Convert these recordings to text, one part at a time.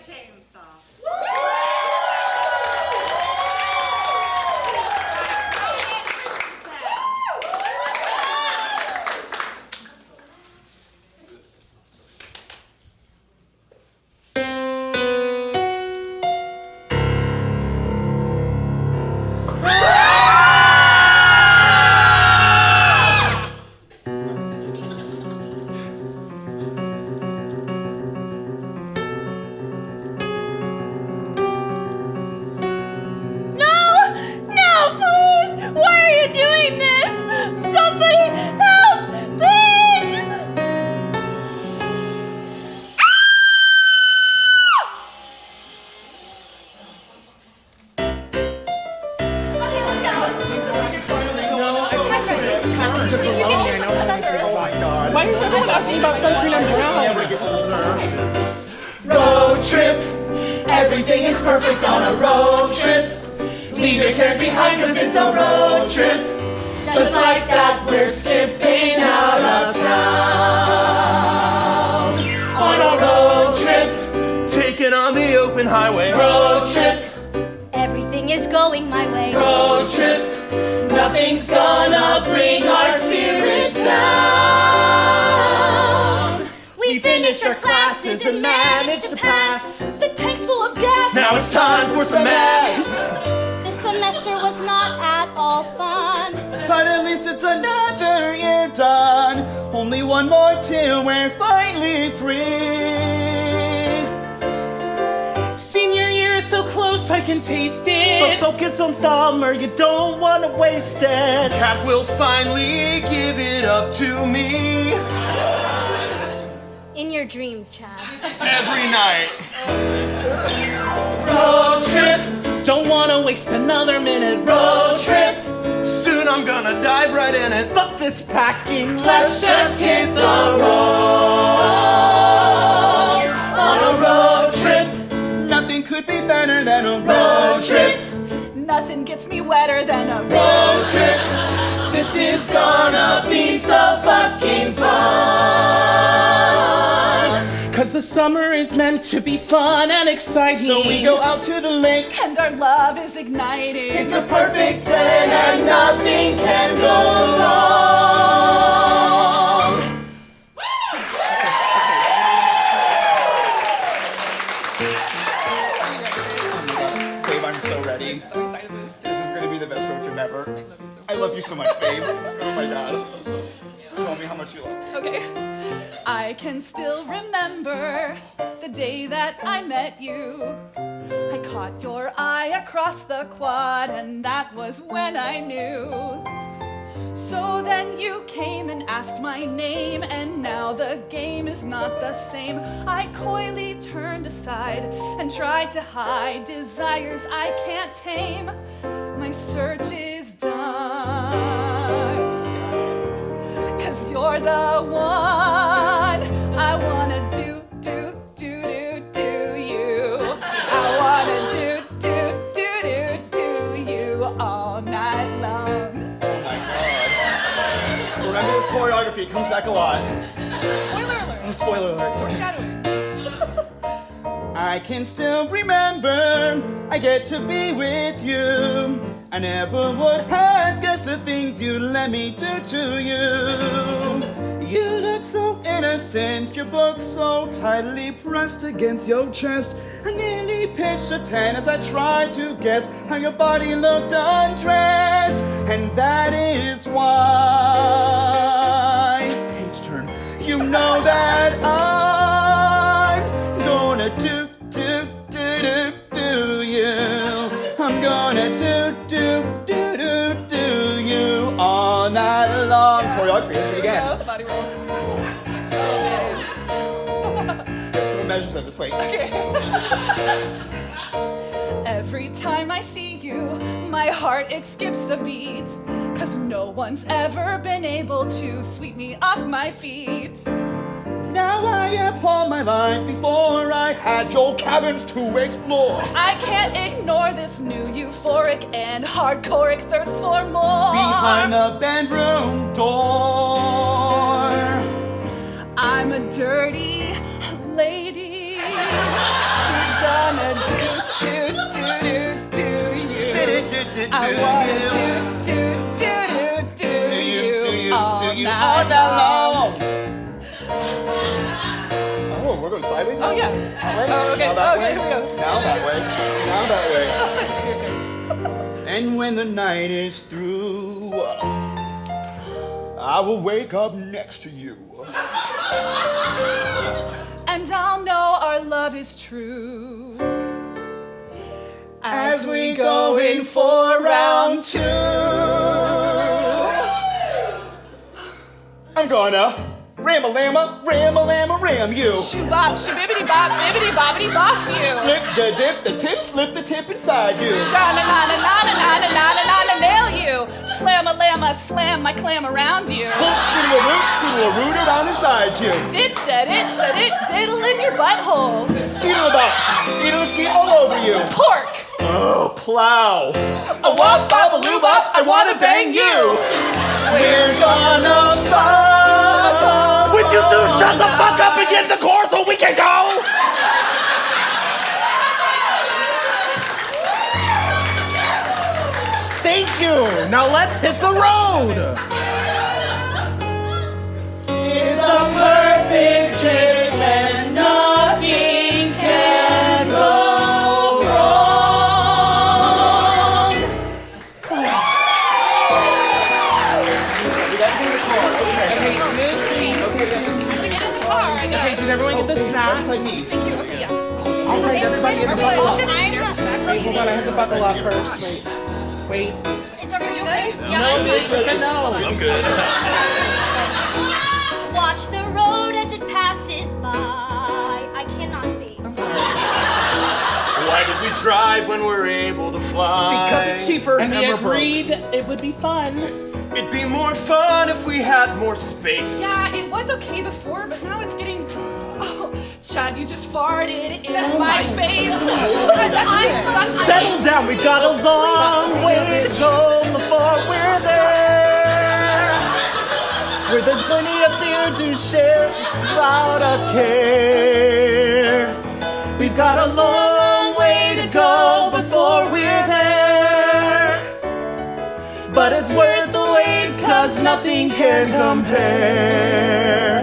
chainsaw. Why is everyone asking about sunscreen on Gerald? Road trip, everything is perfect on a road trip. Leave your cares behind cause it's a road trip. Just like that we're skipping out of town. On a road trip, Taking on the open highway. road trip, Everything is going my way. road trip. Nothing's gonna bring our spirits down. We finished our classes and managed to pass. The tank's full of gas. Now it's time for some mass. This semester was not at all fun. But at least it's another year done. Only one more till we're finally free. Senior year is so close I can taste it. But focus on summer, you don't want to waste it. Kath will finally give it up to me. In your dreams, Chad. Every night. Road trip, Don't wanna waste another minute. road trip. Soon I'm gonna dive right in it. Fuck this packing. Let's just hit the road. On a road trip, Nothing could be better than a road trip, Nothing gets me wetter than a road trip. This is gonna be so fucking fun. Cause the summer is meant to be fun and exciting. So we go out to the lake. and our love is igniting. It's a perfect plan and nothing can go wrong. Babe, I'm so ready. I'm so excited for this. This is gonna be the best road trip ever. I love you so much, babe. Oh my god. Tell me how much you love me. Okay. I can still remember the day that I met you. I caught your eye across the quad, and that was when I knew. So then you came and asked my name, and now the game is not the same. I coyly turned aside and tried to hide desires I can't tame. My search is done. 'Cause you're the one I wanna do you. I wanna do you all night long. Remember this choreography, it comes back a lot. Spoiler alert. Oh, spoiler alert. Foreshadowing. I can still remember I get to be with you. I never would have guessed the things you let me do to you. You look so innocent, your book so tightly pressed against your chest. I nearly pitched a 10 as I tried to guess how your body looked undressed. And that is why, page turn, you know that I'm gonna do you. I'm gonna do you all night long. Choreography, let's do it again. Yeah, the body rolls. We'll measure that this way. Every time I see you, my heart it skips a beat. 'Cause no one's ever been able to sweep me off my feet. Now I abhor my life before I had your cabins to explore. I can't ignore this new euphoric and hardcore thirst for more. Behind the bedroom door, I'm a dirty lady who's gonna do you. I wanna do you all night long. Oh, we're going sideways now? Oh, yeah. Oh, okay. Now that way. Here we go. Now that way. Now that way. It's your turn. And when the night is through, I will wake up next to you. And I'll know our love is true. As we go in for round 2. I'm gonna ram-a-lam-a, ram you. Shoo-bop, shoo-bibbity-bop, bibbity-bobbity-bop you. Slip the dip, the tip, slip the tip inside you. Sha-na-na-na-na-na-na-na-na-na, nail you. Slam-a-lam-a, slam my clam around you. Scoodle-a-root around inside you. Dit-da-dit-da-dit-diddle in your butthole. Skeetle all over you. Pork. Oh, plow. A wop, bop, a loo, bop, I wanna bang you. We're gonna fuck. Would you two shut the fuck up and get the core so we can go? Thank you. Now let's hit the road. It's the perfect trip and nothing can go wrong. Okay, did everyone get the snacks? Thank you. Okay, yeah. All right, everybody get a buckle up. Should've shared snacks. Wait, hold on, I have to buckle up first. Wait. Is everyone good? No, bitch, I said no. I'm good. Watch the road as it passes by. I cannot see. Why did we drive when we're able to fly? Because it's cheaper And we we're broke. agreed it would be fun. It'd be more fun if we had more space. Yeah, it was okay before, but now it's getting... Oh, Chad, you just farted in my face. Settle down, we've got a long way to go before we're there. Where there's plenty of beer to share without a care. We've got a long way to go before we're there. But it's worth the wait, 'cause nothing can compare.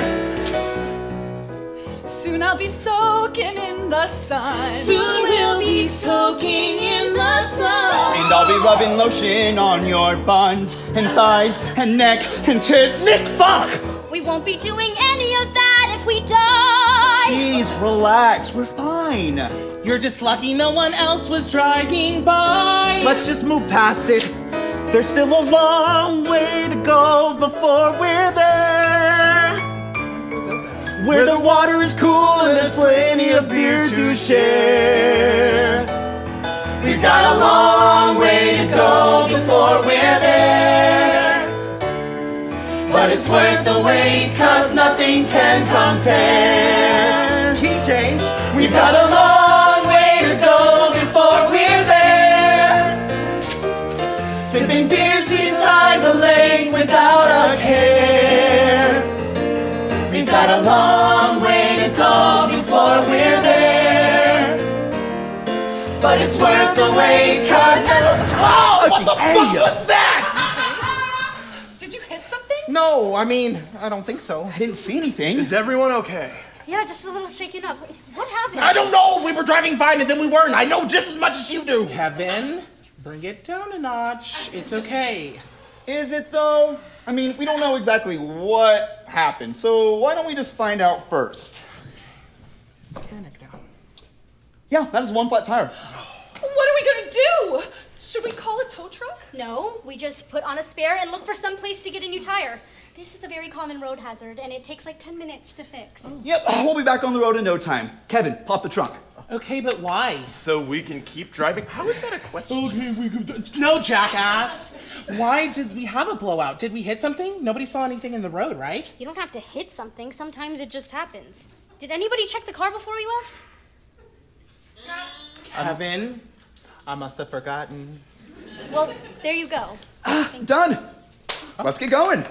Soon I'll be soaking in the sun. Soon we'll be soaking in the sun. And I'll be rubbing lotion on your buns and thighs and neck and tits. Nick, fuck! We won't be doing any of that if we die. Jeez, relax, we're fine. You're just lucky no one else was driving by. Let's just move past it. There's still a long way to go before we're there. Where the water is cool and there's plenty of beer to share. We've got a long way to go before we're there. But it's worth the wait, 'cause nothing can compare. Key change. We've got a long way to go before we're there. Sipping beers beside the lake without a care. We've got a long way to go before we're there. But it's worth the wait, 'cause... Oh, what the fuck was that? Did you hit something? No, I mean, I don't think so. I didn't see anything. Is everyone okay? Yeah, just a little shaken up. What happened? I don't know. We were driving fine and then we weren't. I know just as much as you do. Kevin, bring it down a notch. It's okay. Is it though? I mean, we don't know exactly what happened, so why don't we just find out first? Mechanic now. Yeah, that is one flat tire. What are we gonna do? Should we call a tow truck? No, we just put on a spare and look for some place to get a new tire. This is a very common road hazard, and it takes like 10 minutes to fix. Yep, we'll be back on the road in no time. Kevin, pop the trunk. Okay, but why? So we can keep driving? How is that a question? Okay, we can... No, jackass. Why did we have a blowout? Did we hit something? Nobody saw anything in the road, right? You don't have to hit something. Sometimes it just happens. Did anybody check the car before we left? Kevin, I must have forgotten. Well, there you go. Done. Let's get going.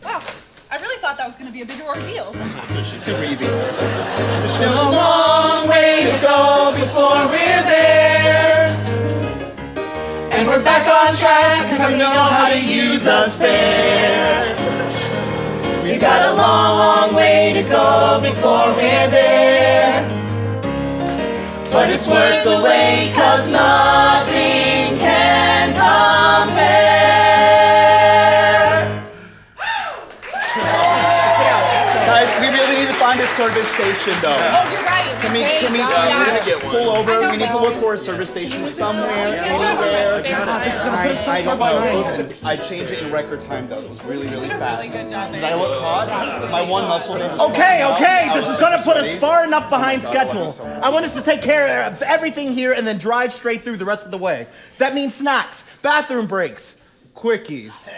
Wow, I really thought thought that was going to be a bigger ordeal. Super easy. There's still a long way to go before we're there. And we're back on track because we know how to use us fair. We've got a long, long way to go before we're there. But it's worth the wait cause nothing can compare. Guys, we really need to find a service station though. Oh, you're right. Can we pull over? We need to look for a service station somewhere, anywhere. I don't know. I changed it in record time though. It was really, really fast. Really good job, Did I look hot? My one muscle name was Okay, this is gonna put us far enough behind schedule. I want us to take care of everything here and then drive straight through the rest of the way. That means snacks, bathroom breaks, quickies.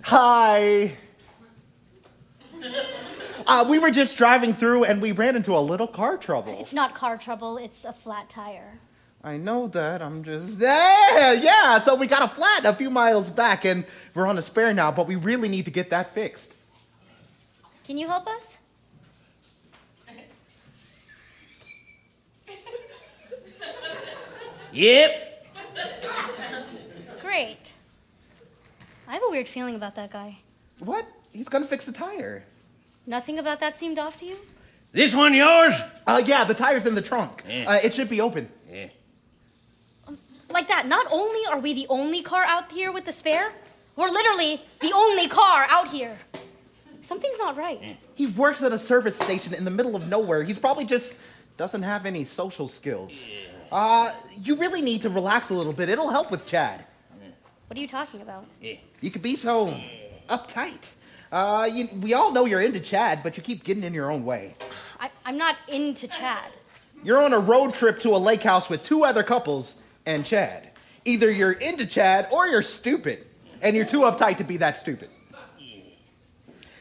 Hi. We were just driving through and we ran into a little car trouble. It's not car trouble, it's a flat tire. I know that, I'm just... Yeah, so we got a flat a few miles back and we're on a spare now, but we really need to get that fixed. Can you help us? Yep. Great. I have a weird feeling about that guy. What? He's gonna fix the tire. Nothing about that seemed off to you? This one yours? Yeah, the tire's in the trunk. Yeah. It should be open. Yeah. Like that, not only are we the only car out here with the spare, we're literally the only car out here. Something's not right. He works at a service station in the middle of nowhere. He's probably just doesn't have any social skills. You really need to relax a little bit. It'll help with Chad. What are you talking about? You could be so uptight. We all know you're into Chad, but you keep getting in your own way. I'm not into Chad. You're on a road trip to a lake house with 2 other couples and Chad. Either you're into Chad or you're stupid, and you're too uptight to be that stupid.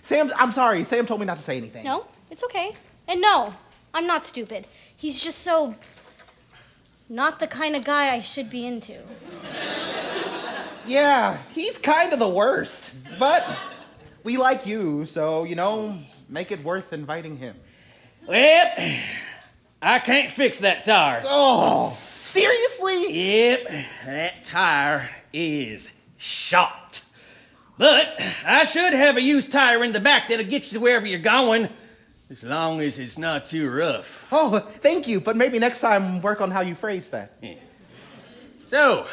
Sam, I'm sorry. Sam told me not to say anything. No, it's okay. And no, I'm not stupid. He's just so not the kind of guy I should be into. Yeah, he's kind of the worst, but we like you, so, make it worth inviting him. Well, I can't fix that tire. Oh, seriously? Yep, that tire is shot. But I should have a used tire in the back that'll get you wherever you're going, as long as it's not too rough. Oh, thank you, but maybe next time work on how you phrase that. Yeah. So,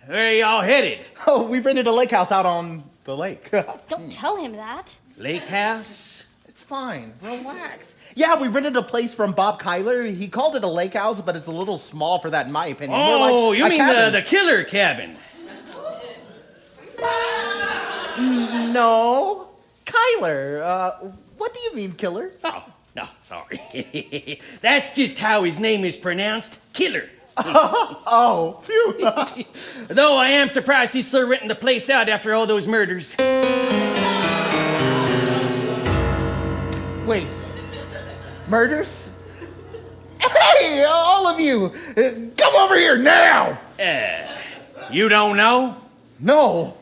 where are y'all headed? Oh, we rented a lake house out on the lake. Don't tell him that. Lake house? It's fine, relax. Yeah, we rented a place from Bob Kyler. He called it a lake house, but it's a little small for that in my opinion. More Oh, like you a mean cabin. the killer cabin? No, Kyler. What do you mean, killer? Oh, no, sorry. That's just how his name is pronounced, Killer. Oh, phew. Though I am surprised he's still renting the place out after all those murders. Wait, murders? Hey, all of you, come over here now. You don't know? No.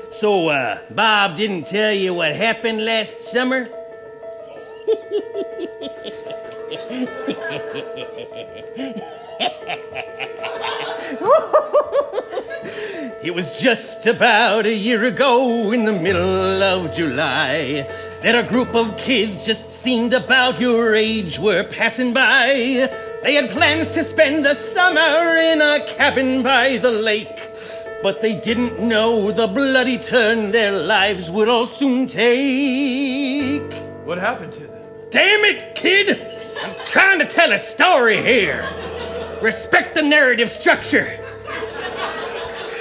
So, Bob didn't tell you what happened last summer? It was just about a year ago in the middle of July that a group of kids just seemed about your age were passing by. They had plans to spend the summer in a cabin by the lake, but they didn't know the bloody turn their lives would all soon take. What happened to them? Damn it, kid! I'm trying to tell a story here. Respect the narrative structure.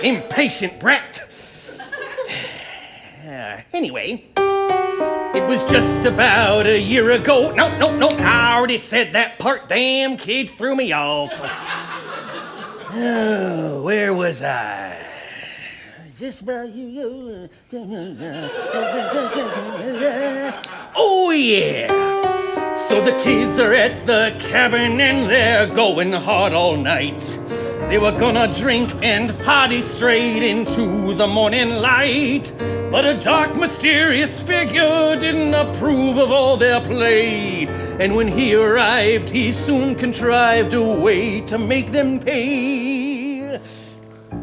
Impatient brat. Anyway, it was just about a year ago. No, I already said that part. Damn, kid threw me off. Oh, where was I? Just about you. Oh, yeah. So the kids are at the cabin and they're going hard all night. They were gonna drink and party straight into the morning light. But a dark, mysterious figure didn't approve of all their play. And when he arrived, he soon contrived a way to make them pay.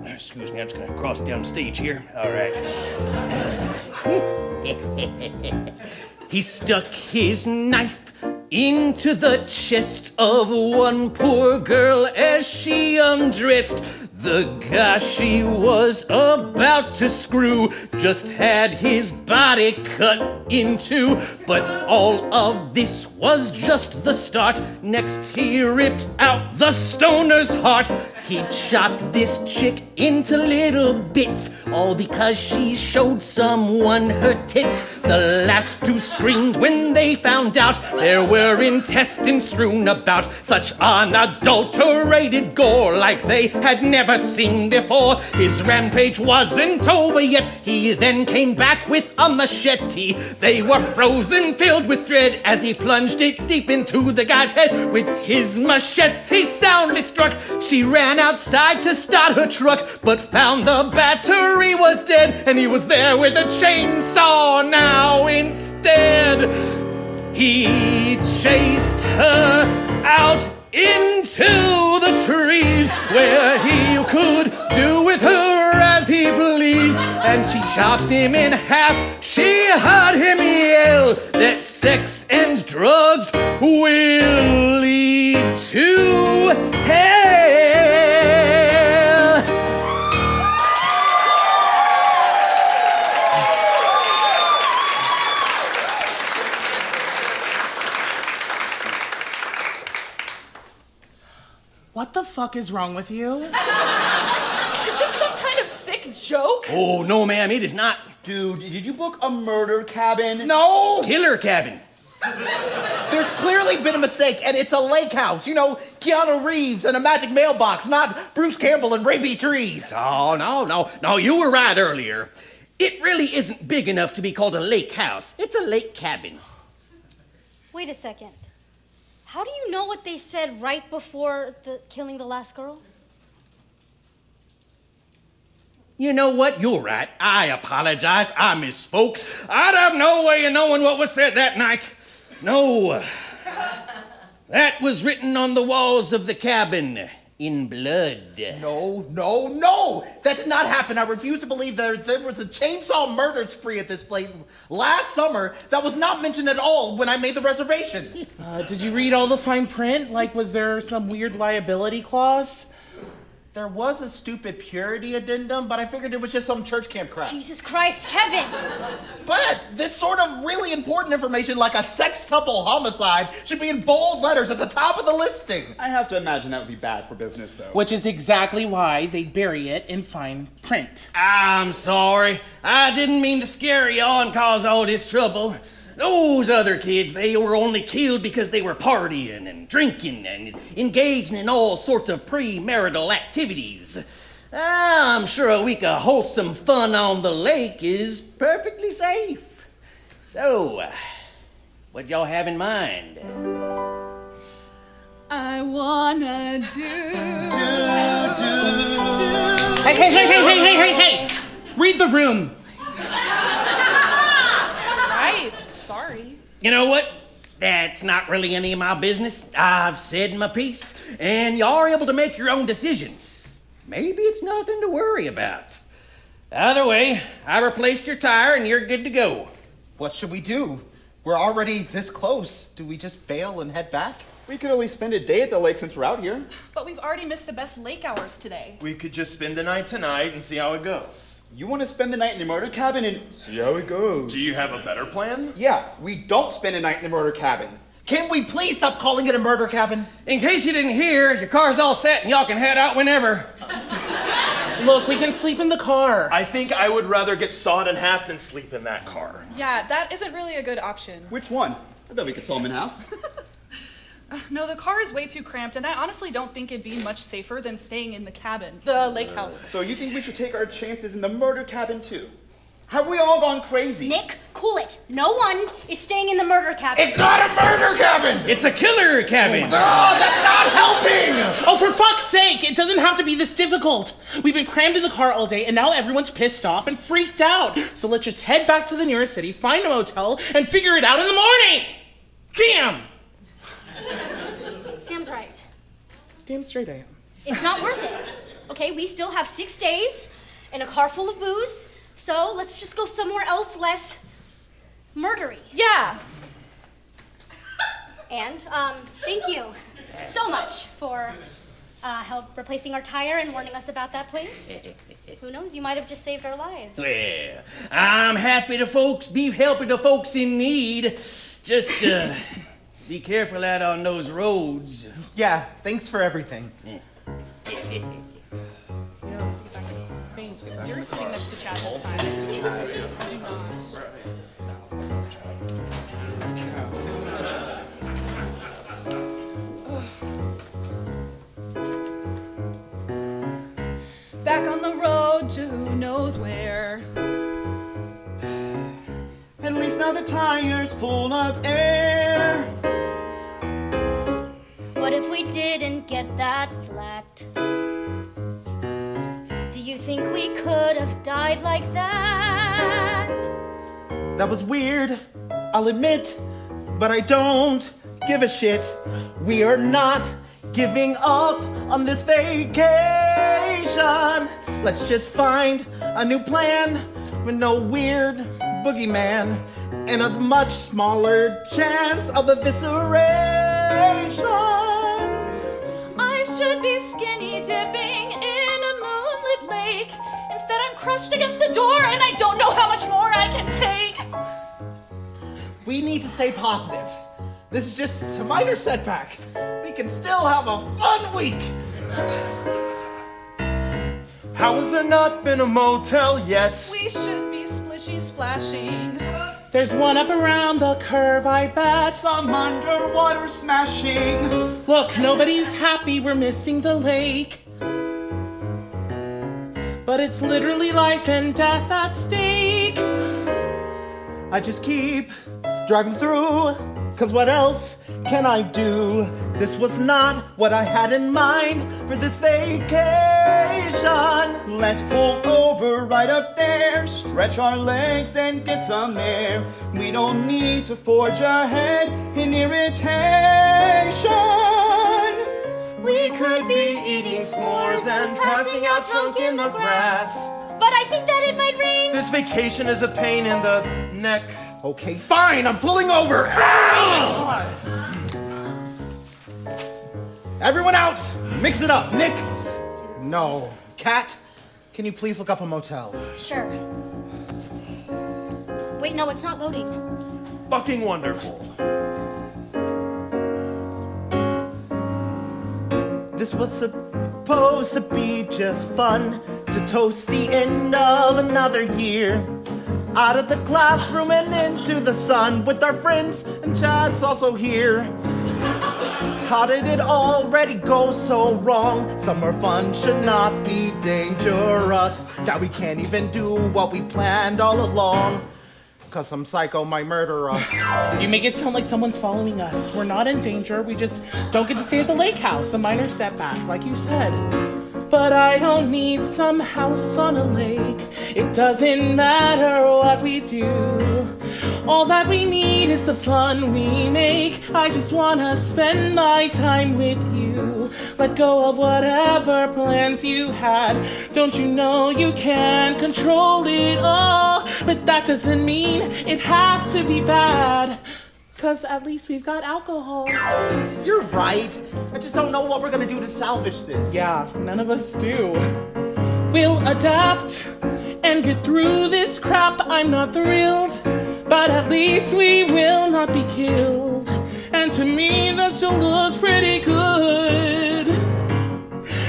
Excuse me, I'm just gonna cross down the stage here. All right. He stuck his knife into the chest of one poor girl as she undressed. The guy she was about to screw just had his body cut in two. But all of this was just the start. Next he ripped out the stoner's heart. He chopped this chick into little bits, all because she showed someone her tits. The last two screamed when they found out there were intestines strewn about. Such unadulterated gore like they had never seen before. His rampage wasn't over yet. He then came back with a machete. They were frozen, filled with dread, as he plunged it deep into the guy's head. With his machete soundly struck, she ran outside to start her truck, but found the battery was dead, and he was there with a chainsaw now instead. He chased her out into the trees, where he could do with her as he pleased. And she chopped him in half. She heard him yell that sex and drugs will lead to hell. What the fuck is wrong with you? Is this some kind of sick joke? Oh, no, ma'am, it is not. Dude, did you book a murder cabin? No! Killer cabin. There's clearly been a mistake, and it's a lake house. You know, Keanu Reeves and a magic mailbox, not Bruce Campbell and rapey trees. Oh, no, you were right earlier. It really isn't big enough to be called a lake house. It's a lake cabin. Wait a second. How do you know what they said right before killing the last girl? You know what? You're right. I apologize. I misspoke. I'd have no way of knowing what was said that night. No. That was written on the walls of the cabin in blood. No. That did not happen. I refuse to believe there was a chainsaw murder spree at this place last summer that was not mentioned at all when I made the reservation. Did you read all the fine print? Like, was there some weird liability clause? There was a stupid purity addendum, but I figured it was just some church camp crap. Jesus Christ, Kevin! But this sort of really important information, like a sextuple homicide, should be in bold letters at the top of the listing. I have to imagine that would be bad for business, though. Which is exactly why they bury it in fine print. I'm sorry. I didn't mean to scare y'all and cause all this trouble. Those other kids, they were only killed because they were partying and drinking and engaging in all sorts of premarital activities. I'm sure a week of wholesome fun on the lake is perfectly safe. So, what y'all have in mind? I wanna do. Hey! Read the room. Right, sorry. You know what? That's not really any of my business. I've said my piece, and y'all are able to make your own decisions. Maybe it's nothing to worry about. Either way, I replaced your tire and you're good to go. What should we do? We're already this close. Do we just bail and head back? We could at least spend a day at the lake since we're out here. But we've already missed the best lake hours today. We could just spend the night tonight and see how it goes. You want to spend the night in the murder cabin and see how it goes? Do you have a better plan? Yeah, we don't spend a night in the murder cabin. Can we please stop calling it a murder cabin? In case you didn't hear, your car's all set and y'all can head out whenever. Look, we can sleep in the car. I think I would rather get sawed in half than sleep in that car. Yeah, that isn't really a good option. Which one? I bet we could saw them in half. No, the car is way too cramped, and I honestly don't think it'd be much safer than staying in the cabin, the lake house. So you think we should take our chances in the murder cabin too? Have we all gone crazy? Nick, cool it. No one is staying in the murder cabin. It's not a murder cabin! It's a killer cabin. Oh, that's not helping! Oh, for fuck's sake, it doesn't have to be this difficult. We've been crammed in the car all day, and now everyone's pissed off and freaked out. So let's just head back to the nearest city, find a motel, and figure it out in the morning! Damn! Sam's right. Damn straight I am. It's not worth it. Okay, we still have 6 days and a car full of booze, so let's just go somewhere else less murdery. Yeah. And, thank you so much for help replacing our tire and warning us about that place. Who knows, you might have just saved our lives. Well, I'm happy to be helping the folks in need. Just, be careful out on those roads. Yeah, thanks for everything. You're sitting next to Chad this time. Do not. Back on the road to who knows where. At least now the tire's full of air. What if we didn't get that flat? Do you think we could have died like that? That was weird, I'll admit, but I don't give a shit. We are not giving up on this vacation. Let's just find a new plan with no weird boogeyman and a much smaller chance of evisceration. I should be skinny dipping in a moonlit lake. Instead, I'm crushed against a door and I don't know how much more I can take. We need to stay positive. This is just a minor setback. We can still have a fun week. How has there not been a motel yet? We should be splishy splashing. There's one up around the curve, I bet. Some underwater smashing. Look, nobody's happy we're missing the lake. But it's literally life and death at stake. I just keep driving through, cause what else can I do? This was not what I had in mind for this vacation. Let's pull over right up there, stretch our legs and get some air. We don't need to forge ahead in irritation. We could be eating s'mores and passing out drunk in the grass. But I think that it might rain. This vacation is a pain in the neck. Okay, fine, I'm pulling over. Everyone out! Mix it up. Nick! No. Kat, can you please look up a motel? Sure. Wait, no, it's not loading. Fucking wonderful. This was supposed to be just fun, to toast the end of another year. Out of the classroom and into the sun with our friends, and Chad's also here. How did it already go so wrong? Summer fun should not be dangerous. Now we can't even do what we planned all along. Cause some psycho might murder us. You make it sound like someone's following us. We're not in danger. We just don't get to stay at the lake house. A minor setback, like you said. But I don't need some house on a lake. It doesn't matter what we do. All that we need is the fun we make. I just wanna spend my time with you. Let go of whatever plans you had. Don't you know you can't control it all? But that doesn't mean it has to be bad. Cause at least we've got alcohol. You're right. I just don't know what we're gonna do to salvage this. Yeah, none of us do. We'll adapt and get through this crap. I'm not thrilled, but at least we will not be killed. And to me, that still looks pretty good.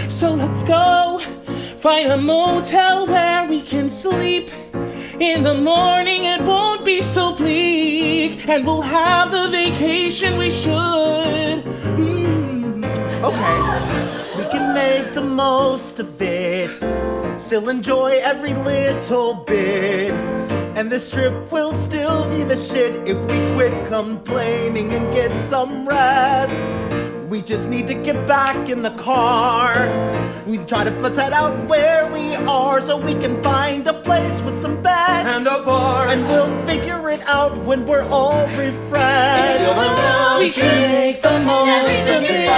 So let's go find a motel where we can sleep. In the morning it won't be so bleak, and we'll have the vacation we should. Okay, we can make the most of it. still enjoy every little bit. And this trip will still be the shit if we quit complaining and get some rest. We just need to get back in the car. We try to set out where we are so we can find a place with some beds And a bar. and we'll figure it out when we're all refreshed. We can make the most of it.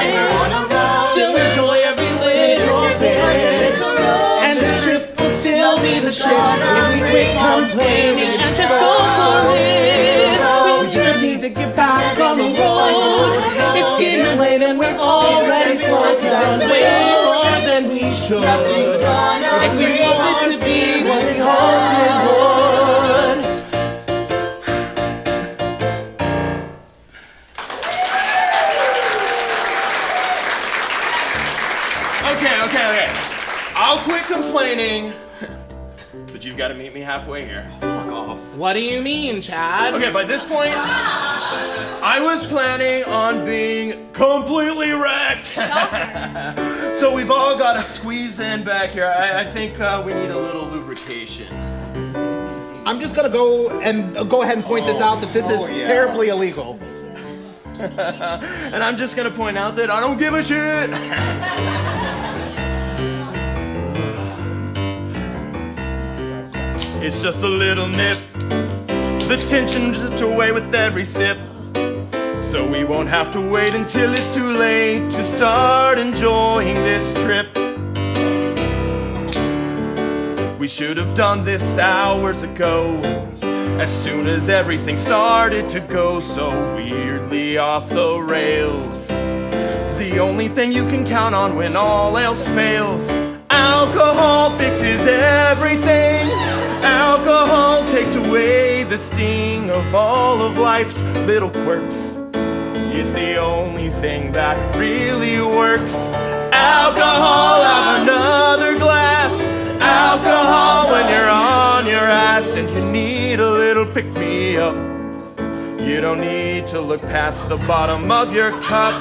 Still enjoy every little bit. And this trip will still be the shit if we quit complaining and just go for it. We just need to get back on the road. It's getting late and we're already slowed down way more than we should. If we want this to be what we hoped it would. Okay. I'll quit complaining, but you've got to meet me halfway here. Fuck off. What do you mean, Chad? Okay, by this point, I was planning on being completely wrecked. So we've all got to squeeze in back here. I think we need a little lubrication. I'm just gonna go ahead and point this out that this is terribly illegal. And I'm just gonna point out that I don't give a shit. It's just a little nip. The tension drips away with every sip. So we won't have to wait until it's too late to start enjoying this trip. We should have done this hours ago, as soon as everything started to go so weirdly off the rails. The only thing you can count on when all else fails. Alcohol fixes everything. Alcohol takes away the sting of all of life's little quirks. It's the only thing that really works. Alcohol, have another glass. Alcohol when you're on your ass and you need a little pick-me-up. You don't need to look past the bottom of your cup.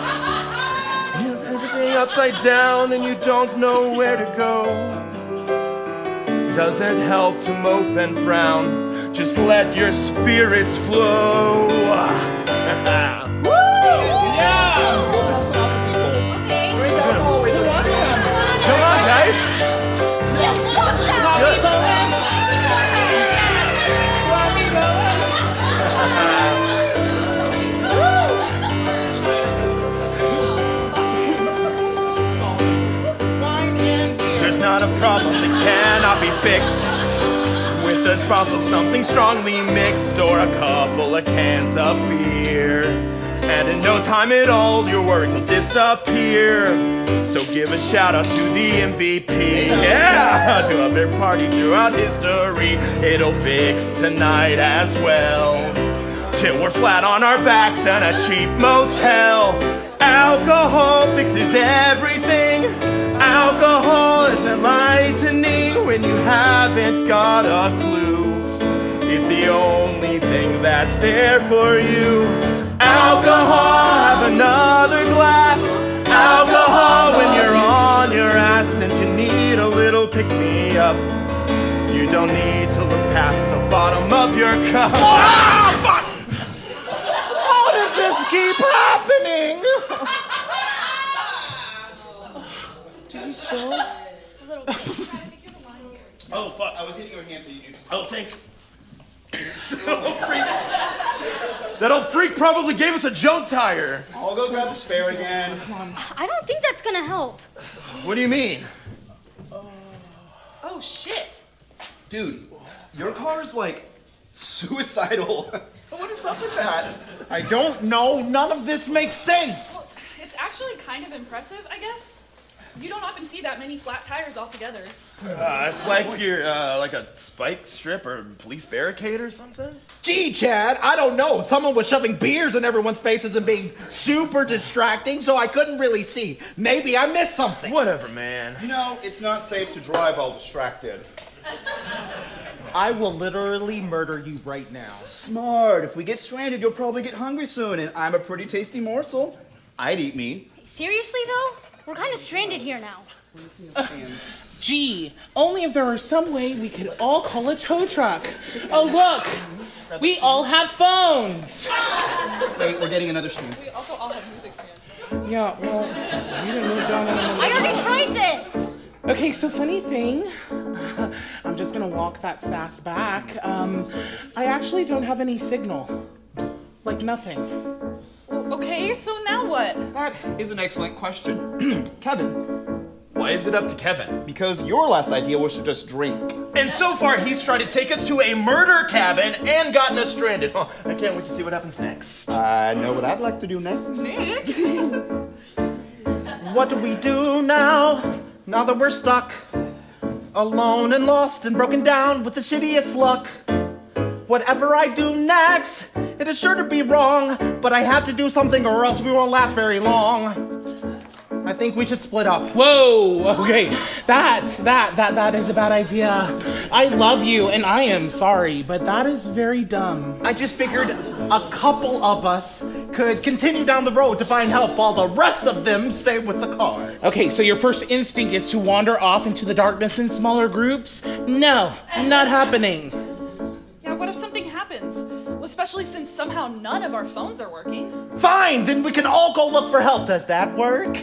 You have everything upside down and you don't know where to go. Doesn't help to mope and frown. Just let your spirits flow. Come on, guys. There's not a problem that cannot be fixed with the drop of something strongly mixed or a couple of cans of beer. And in no time at all, your worries will disappear. So give a shout out to the MVP, yeah, to every party throughout history. It'll fix tonight as well, till we're flat on our backs in a cheap motel. Alcohol fixes everything. Alcohol is enlightening when you haven't got a clue. It's the only thing that's there for you. Alcohol, have another glass. Alcohol when you're on your ass and you need a little pick-me-up. You don't need to look past the bottom of your cup. Ah, fuck! How does this keep happening? Did you spill? Oh, fuck. I was hitting your hand so you knew. Oh, thanks. That old freak probably gave us a junk tire. I'll go grab the spare again. I don't think that's gonna help. What do you mean? Oh, shit. Dude, your car is like suicidal. What is up with that? I don't know. None of this makes sense. It's actually kind of impressive, I guess. You don't often see that many flat tires altogether. It's like you're like a spike strip or police barricade or something. Gee, Chad, I don't know. Someone was shoving beers in everyone's faces and being super distracting, so I couldn't really see. Maybe I missed something. Whatever, man. You know, it's not safe to drive while distracted. I will literally murder you right now. Smart. If we get stranded, you'll probably get hungry soon, and I'm a pretty tasty morsel. I'd eat meat. Seriously though? We're kind of stranded here now. Gee, only if there were some way we could all call a tow truck. Oh, look, we all have phones. Wait, we're getting another stand. We also all have music stands. Yeah, well, you didn't move down on I already tried this. Okay, so funny thing, I'm just gonna walk that sass back. I actually don't have any signal. Like nothing. Okay, so now what? That is an excellent question. Kevin, Why is it up to Kevin? because your last idea was to just drink. And so far, he's tried to take us to a murder cabin and gotten us stranded. Huh, I can't wait to see what happens next. I know what I'd like to do next. What do we do now? Now that we're stuck, alone and lost and broken down with the shittiest luck. Whatever I do next, it is sure to be wrong, but I have to do something or else we won't last very long. I think we should split up. Whoa, okay, that is a bad idea. I love you and I am sorry, but that is very dumb. I just figured a couple of us could continue down the road to find help while the rest of them stay with the car. Okay, so your first instinct is to wander off into the darkness in smaller groups? No, not happening. Yeah, what if something happens? Well, especially since somehow none of our phones are working. Fine, then we can all go look for help. Does that work?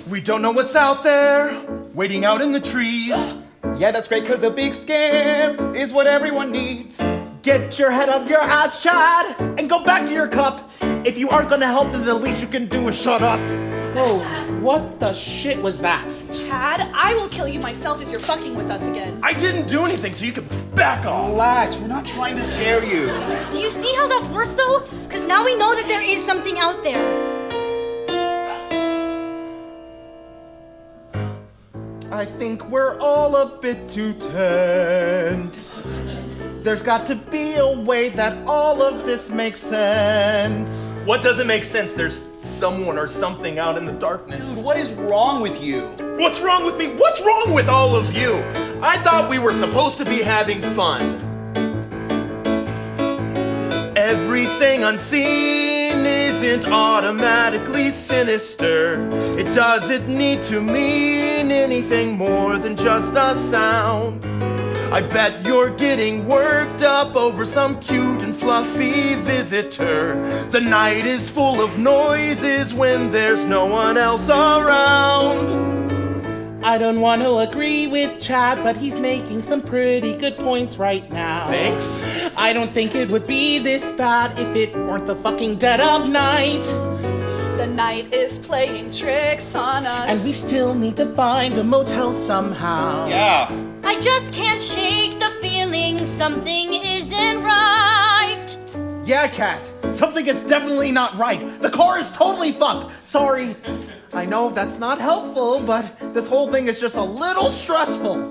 We don't know what's out there, waiting out in the trees. Yeah, that's great, because a big scam is what everyone needs. Get your head up your ass, Chad, and go back to your cup. If you aren't gonna help, then the least you can do is shut up. Whoa, what the shit was that? Chad, I will kill you myself if you're fucking with us again. I didn't do anything, so you can back off. Relax, we're not trying to scare you. Do you see how that's worse though? Because now we know that there is something out there. I think we're all a bit too tense. There's got to be a way that all of this makes sense. What doesn't make sense? There's someone or something out in the darkness. Dude, what is wrong with you? What's wrong with me? What's wrong with all of you? I thought we were supposed to be having fun. Everything unseen isn't automatically sinister. It doesn't need to mean anything more than just a sound. I bet you're getting worked up over some cute and fluffy visitor. The night is full of noises when there's no one else around. I don't want to agree with Chad, but he's making some pretty good points right now. Thanks. I don't think it would be this bad if it weren't the fucking dead of night. The night is playing tricks on us. And we still need to find a motel somehow. Yeah. I just can't shake the feeling something isn't right. Yeah, Kat, something is definitely not right. The car is totally fucked. Sorry. I know that's not helpful, but this whole thing is just a little stressful.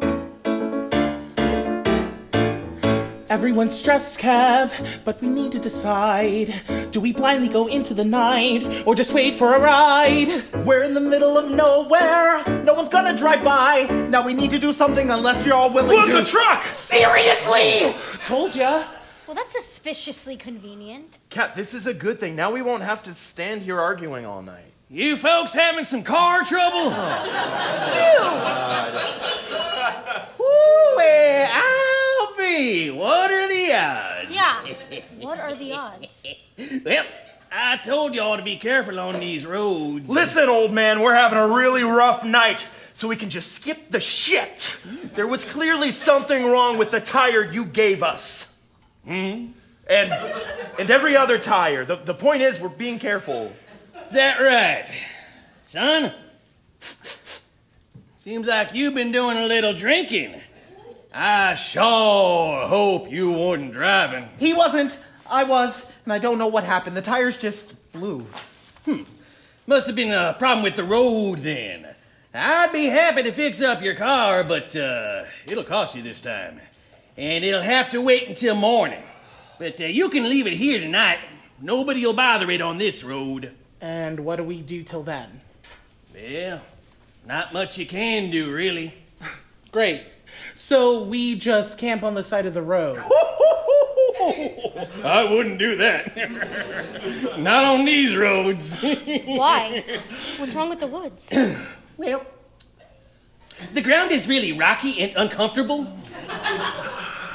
Everyone's stressed, Kev, but we need to decide. Do we blindly go into the night, or just wait for a ride? We're in the middle of nowhere. No one's gonna drive by. Now we need to do something unless you're all willing to. Book a truck! Seriously! Told ya. Well, that's suspiciously convenient. Kat, this is a good thing. Now we won't have to stand here arguing all night. You folks having some car trouble? Ooh, I'll be. What are the odds? Yeah. What are the odds? Well, I told y'all to be careful on these roads. Listen, old man, we're having a really rough night, so we can just skip the shit. There was clearly something wrong with the tire you gave us. And every other tire. The point is, we're being careful. Is that right? Son? Seems like you've been doing a little drinking. I sure hope you weren't driving. He wasn't. I was, and I don't know what happened. The tires just blew. Must have been a problem with the road then. I'd be happy to fix up your car, but it'll cost you this time. And it'll have to wait until morning. But you can leave it here tonight. Nobody'll bother it on this road. And what do we do till then? Well, not much you can do, really. Great. So we just camp on the side of the road. I wouldn't do that. Not on these roads. Why? What's wrong with the woods? Well, the ground is really rocky and uncomfortable.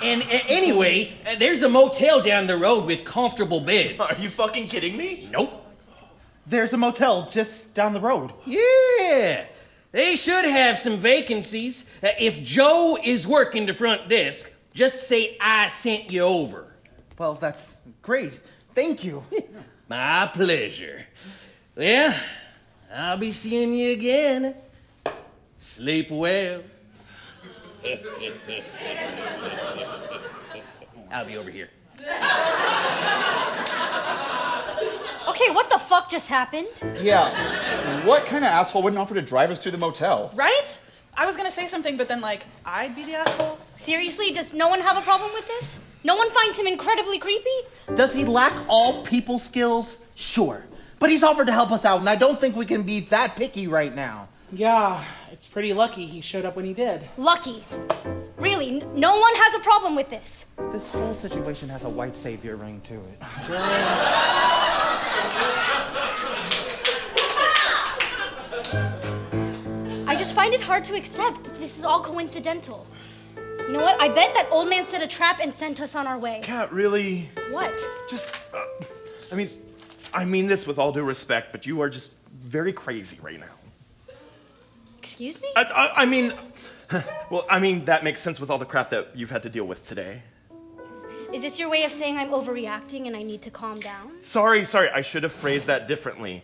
And anyway, there's a motel down the road with comfortable beds. Are you fucking kidding me? Nope. There's a motel just down the road. Yeah, they should have some vacancies. If Joe is working the front desk, just say I sent you over. Well, that's great. Thank you. My pleasure. Yeah, I'll be seeing you again. Sleep well. I'll be over here. Okay, what the fuck just happened? Yeah. What kind of asshole wouldn't offer to drive us to the motel? Right? I was gonna say something, but then, like, I'd be the asshole. Seriously, does no one have a problem with this? No one finds him incredibly creepy? Does he lack all people skills? Sure. But he's offered to help us out, and I don't think we can be that picky right now. Yeah, it's pretty lucky he showed up when he did. Lucky. Really, no one has a problem with this. This whole situation has a white savior ring to it. I just find it hard to accept that this is all coincidental. You know what? I bet that old man set a trap and sent us on our way. Cat, really? What? Just, I mean this with all due respect, but you are just very crazy right now. Excuse me? I mean, that makes sense with all the crap that you've had to deal with today. Is this your way of saying I'm overreacting and I need to calm down? Sorry, I should have phrased that differently.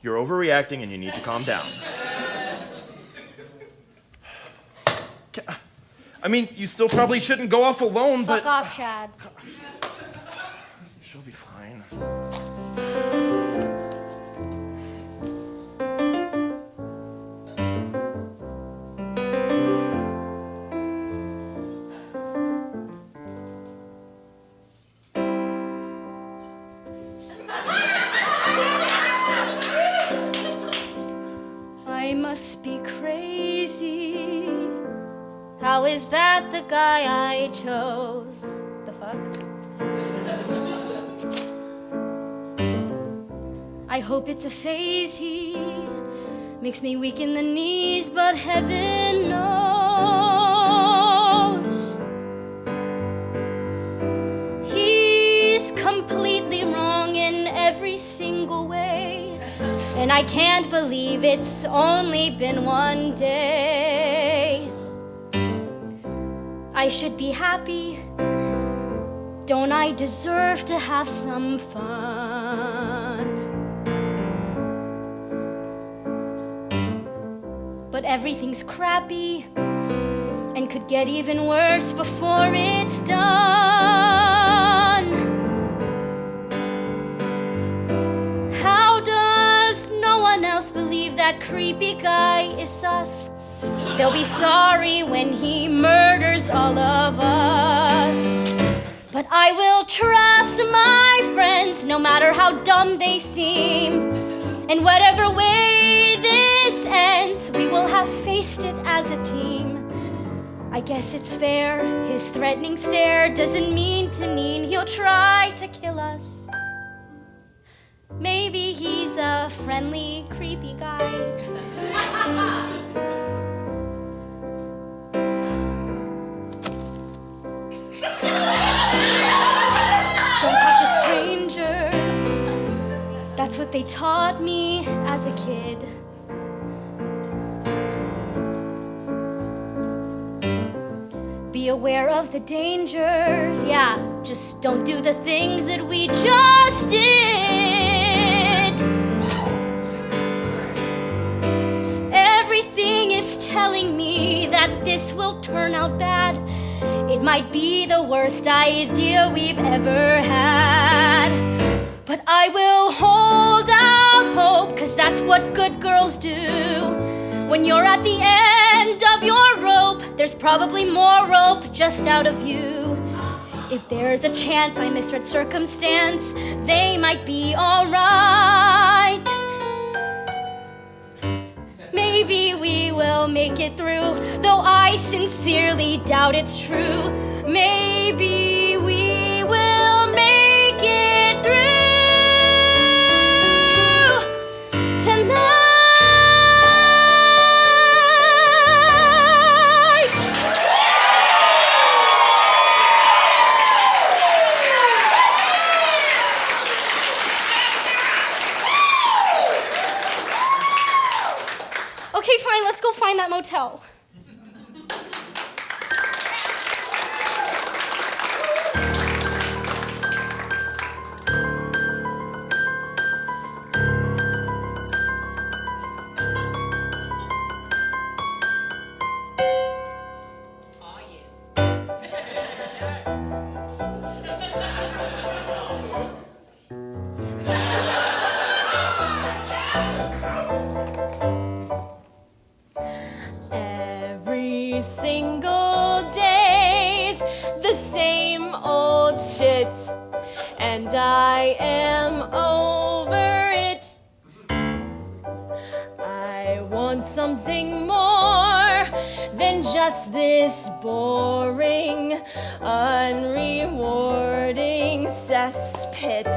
You're overreacting and you need to calm down. I mean, you still probably shouldn't go off alone, but... Fuck off, Chad. She'll be fine. I must be crazy. How is that the guy I chose? The fuck? I hope it's a phase he makes me weak in the knees, but heaven knows he's completely wrong in every single way. And I can't believe it's only been one day. I should be happy. Don't I deserve to have some fun? But everything's crappy and could get even worse before it's done. How does no one else believe that creepy guy is sus? They'll be sorry when he murders all of us. But I will trust my friends, no matter how dumb they seem. And whatever way this ends, we will have faced it as a team. I guess it's fair, his threatening stare doesn't mean to mean he'll try to kill us. Maybe he's a friendly, creepy guy. Don't talk to strangers. That's what they taught me as a kid. Be aware of the dangers. Yeah, just don't do the things that we just did. Everything is telling me that this will turn out bad. It might be the worst idea we've ever had. But I will hold out hope, 'cause that's what good girls do. When you're at the end of your rope, there's probably more rope just out of you. If there's a chance I misread circumstance, they might be alright. Maybe we will make it through, though I sincerely doubt it's true. Maybe we will Okay, fine, let's go find that motel. Every single day's the same old shit, and I am over it. I want something more than just this boring, unrewarding cesspit.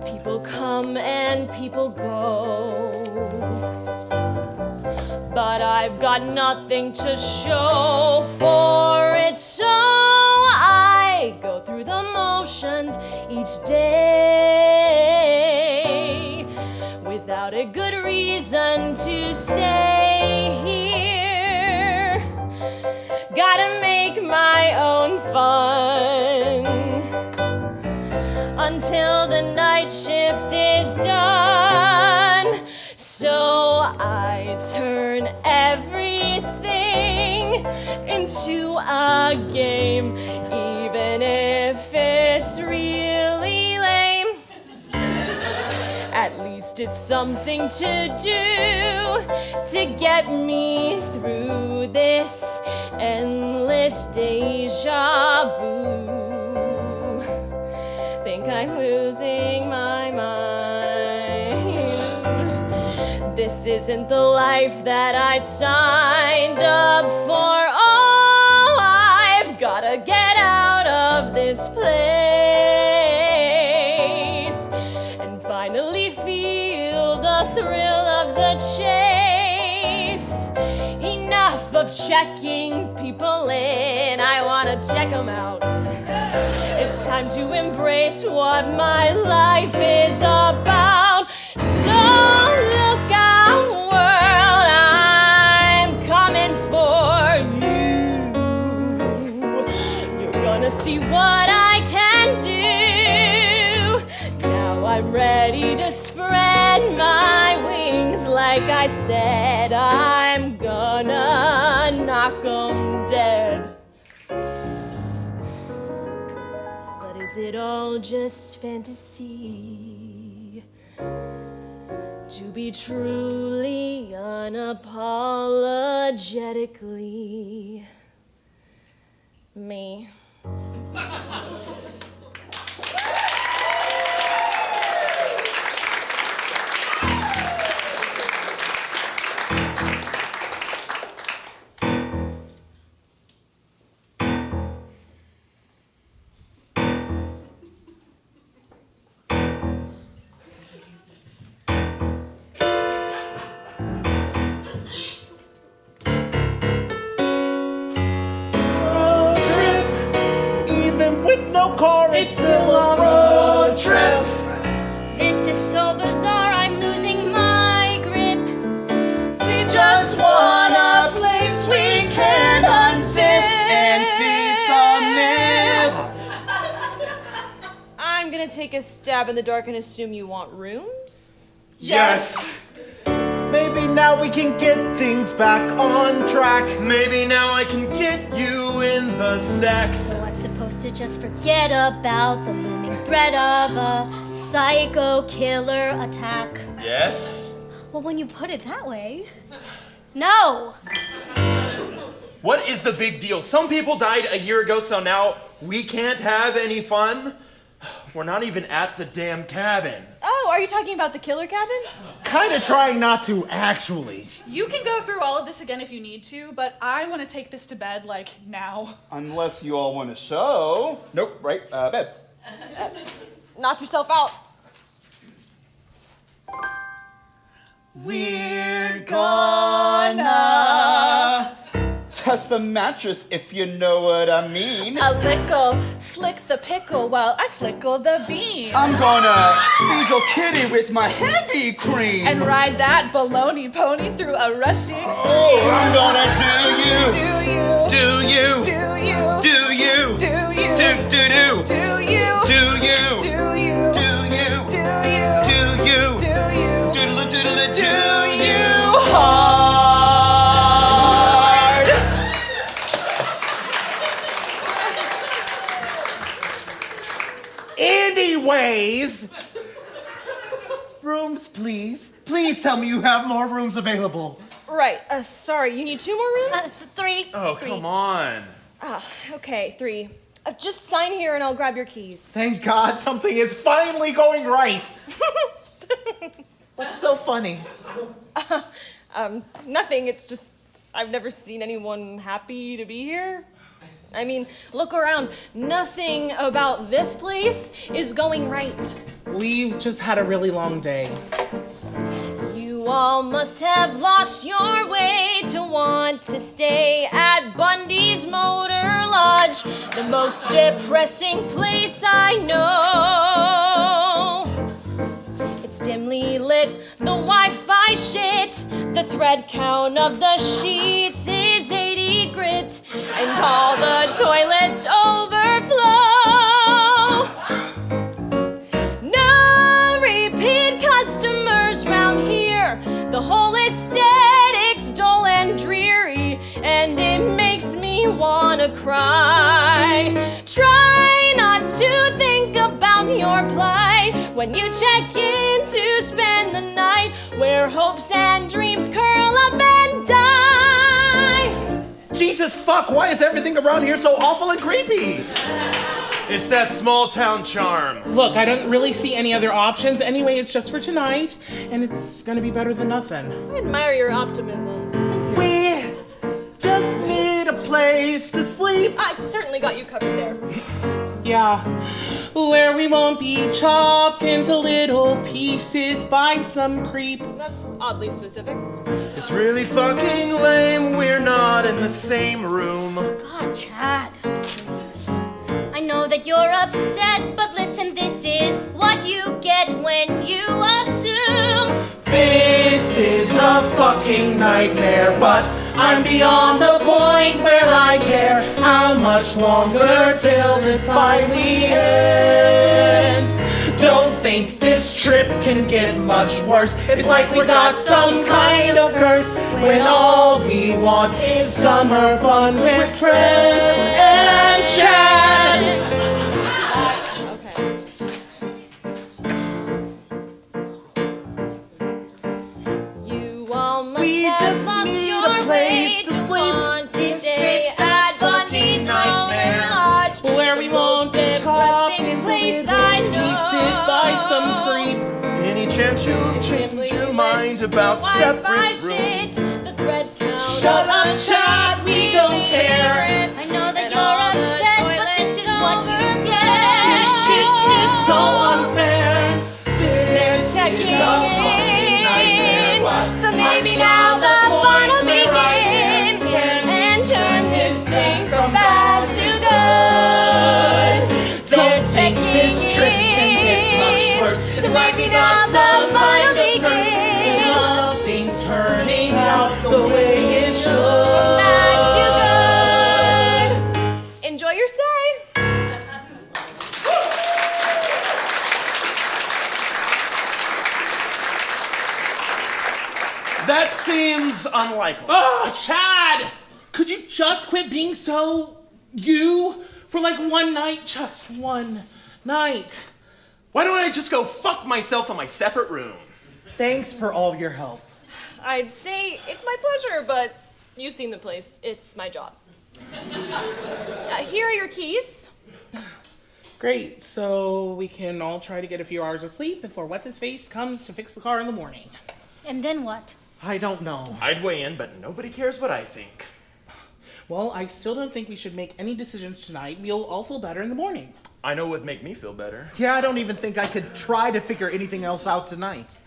People come and people go, but I've got nothing to show for it, so I go through the motions each day without a good reason to stay here. Gotta make my own fun until the night shift is done. So I turn everything into a game, even if it's really lame. At least it's something to do to get me through this endless deja vu. Think I'm losing my mind. This isn't the life that I signed up for. Oh, I've gotta get out of this place and finally feel the thrill of the chase. Enough of checking people in, I wanna check them out. It's time to embrace what my life is about. So look out, world, I'm coming for you. You're gonna see what I can do. Now I'm ready to spread my wings. Like I said, I'm gonna knock 'em dead. Is it all just fantasy to be truly unapologetically me? Car, it's still a road trip. This is so bizarre, I'm losing my grip. We just want a place we can unzip and see some myth. I'm gonna take a stab in the dark and assume you want rooms? Yes. Maybe now we can get things back on track. Maybe now I can get you in the sack. So I'm supposed to just forget about the looming threat of a psycho killer attack. Yes. Well, when you put it that way, no. What is the big deal? Some people died a year ago, so now we can't have any fun? We're not even at the damn cabin. Oh, are you talking about the killer cabin? Kinda trying not to, actually. You can go through all of this again if you need to, but I want to take this to bed, like, now. Unless you all want to show. Nope, right, bed. Knock yourself out. We're gonna Test the mattress if you know what I mean. A lickle, slick the pickle while I flickle the bean. I'm gonna feed your kitty with my heavy cream. And ride that baloney pony through a rushing stream. Oh, I'm gonna do you. Do you? Do you? Do you? Do you? Do you? Do do do. Do you? Do you? Do you? Do you? Do you? Do you? Do you? Doodle doodle do you? hard? Anyways, rooms, please. Please tell me you have more rooms available. Right. Sorry, you need 2 more rooms? 3. Oh, come on. Okay, 3. Just sign here and I'll grab your keys. Thank God something is finally going right. What's so funny? Nothing. It's just I've never seen anyone happy to be here. I mean, look around. Nothing about this place is going right. We've just had a really long day. You all must have lost your way to want to stay at Bundy's Motor Lodge, the most depressing place I know. It's dimly lit, the Wi-Fi shit, the thread count of the sheets is 80 grit, and all the toilets overflow. No repeat customers round here. The whole aesthetic's dull and dreary, and it makes me wanna cry. Try not to think about your plight when you check in to spend the night, where hopes and dreams curl up and die. Jesus fuck, why is everything around here so awful and creepy? It's that small town charm. Look, I don't really see any other options. Anyway, it's just for tonight, and it's gonna be better than nothing. I admire your optimism. We just need a place to sleep. I've certainly got you covered there. Yeah, where we won't be chopped into little pieces by some creep. That's oddly specific. It's really fucking lame we're not in the same room. God, Chad. I know that you're upset, but listen, this is what you get when you assume. This is a fucking nightmare, but I'm beyond the point where I care. How much longer till this finally ends? Don't think this trip can get much worse. It's like we got some kind of curse, when all we want is summer fun with friends and Chad. Okay. You all must We have just lost need your a place way to sleep. want to This stay trip's a at fucking Bundy's nightmare. Motor Lodge, Where we the won't be most chopped depressing into place little I know. pieces by some creep. Any chance you'll change your mind about separate rooms? Shut up, Chad, we don't care. I know that you're upset, but this is what you This get. shit is so unfair. This is a fucking nightmare, but So maybe I'm now beyond the fun point will where I begin can and turn this thing from bad to good. Don't think this trip can get much worse. It's like we got some kind of curse. Nothing's turning out the way it should. Bad to good. Enjoy your stay. That seems unlikely. Oh, Chad! Could you just quit being so you for like one night? Just one night. Why don't I just go fuck myself in my separate room? Thanks for all your help. I'd say it's my pleasure, but you've seen the place. It's my job. Here are your keys. Great, so we can all try to get a few hours of sleep before What's-His-Face comes to fix the car in the morning. And then what? I don't know. I'd weigh in, but nobody cares what I think. Well, I still don't think we should make any decisions tonight. We'll all feel better in the morning. I know what would make me feel better. Yeah, I don't even think I could try to figure anything else out tonight.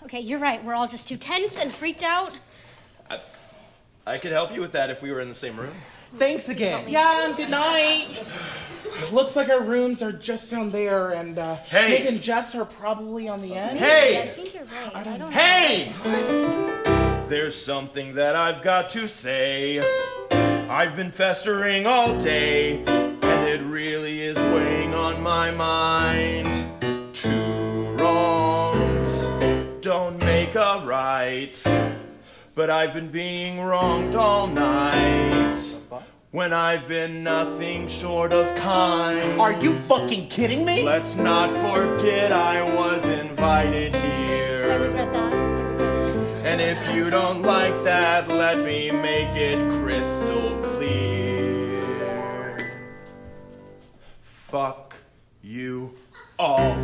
Okay, you're right. We're all just too tense and freaked out. I could help you with that if we were in the same room. Thanks again. Yeah, good night. Looks like our rooms are just down there, and Hey. Nick and Jess are probably on the end. Hey! I think you're right. I don't know. Hey! There's something that I've got to say. I've been festering all day, and it really is weighing on my mind. 2 wrongs don't make a right, but I've been being wronged all night, when I've been nothing short of kind. Are you fucking kidding me? Let's not forget I was invited here. I regret that. And if you don't like that, let me make it crystal clear. Fuck you all.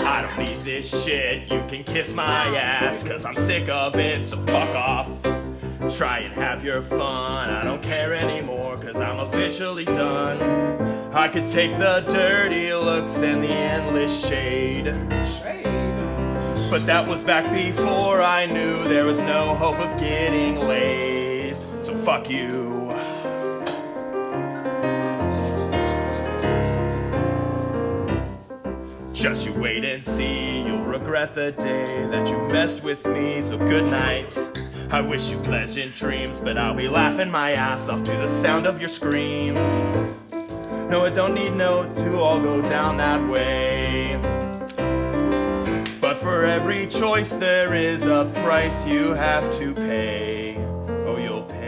I don't need this shit. You can kiss my ass, 'cause I'm sick of it, so fuck off. Try and have your fun. I don't care anymore, 'cause I'm officially done. I could take the dirty looks and the endless shade. But that was back before I knew there was no hope of getting laid. So fuck you. Just you wait and see, you'll regret the day that you messed with me, so good night. I wish you pleasant dreams, but I'll be laughing my ass off to the sound of your screams. No, it don't need no to all go down that way. But for every choice there is a price you have to pay. Oh, you'll pay.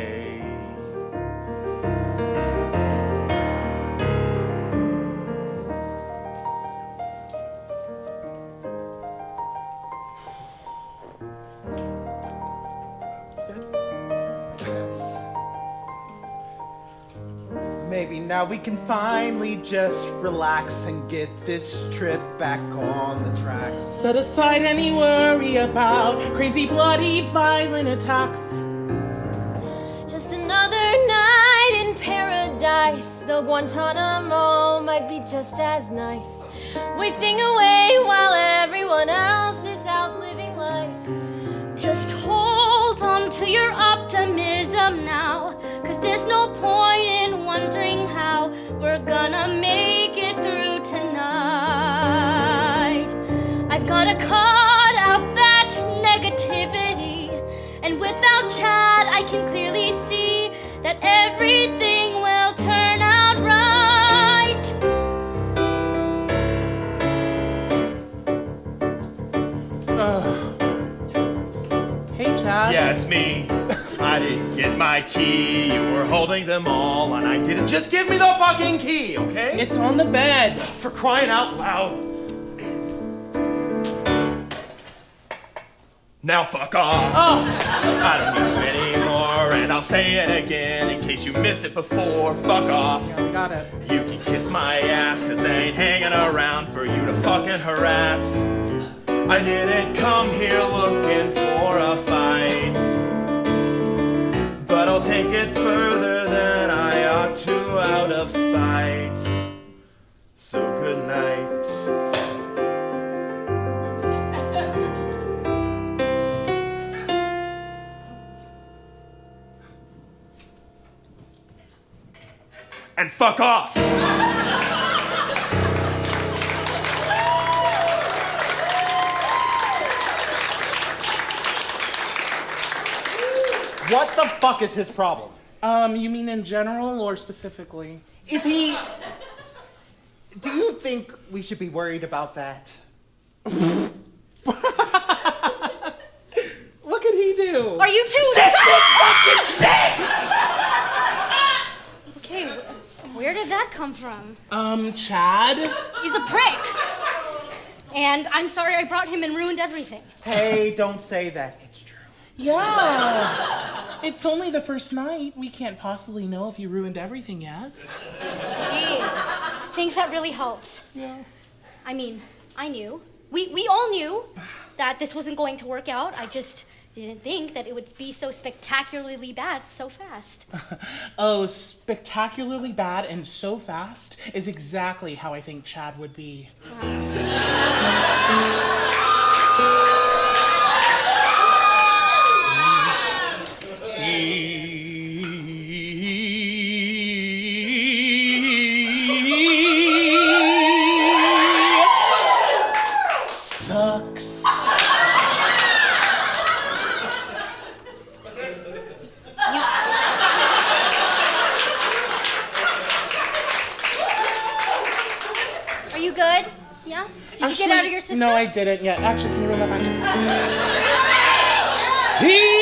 Maybe now we can finally just relax and get this trip back on the tracks. Set aside any worry about crazy, bloody, violent attacks. Just another night in paradise, though Guantanamo might be just as nice. Wasting away while everyone else is out living life. Just hold on to your optimism now, 'cause there's no point in wondering how we're gonna make it through tonight. I've gotta cut out that negativity, and without Chad I can clearly see that everything will turn out right. Hey, Chad. Yeah, it's me. I didn't get my key. You were holding them all, and I didn't. Just give me the fucking key, okay? It's on the bed. For crying out loud. Now fuck off. Oh. I don't need you anymore, and I'll say it again in case you missed it before. Fuck off. Yeah, we got it. You can kiss my ass, 'cause I ain't hanging around for you to fucking harass. I didn't come here looking for a fight, but I'll take it further than I ought to out of spite. So good night. And fuck off! What the fuck is his problem? You mean in general or specifically? Is he... Do you think we should be worried about that? What could he do? Are you too Fucking sick! Okay, where did that come from? Chad? He's a prick. And I'm sorry I brought him and ruined everything. Hey, don't say that. It's true. Yeah. It's only the first night. We can't possibly know if you ruined everything yet. Gee, thanks, that really helps. Yeah. I mean, I knew. We all knew that this wasn't going to work out. I just didn't think that it would be so spectacularly bad so fast. Oh, spectacularly bad and so fast is exactly how I think Chad would be. you good? Yeah? Did you get out of your system? No, I didn't yet. Actually, can you run that back? He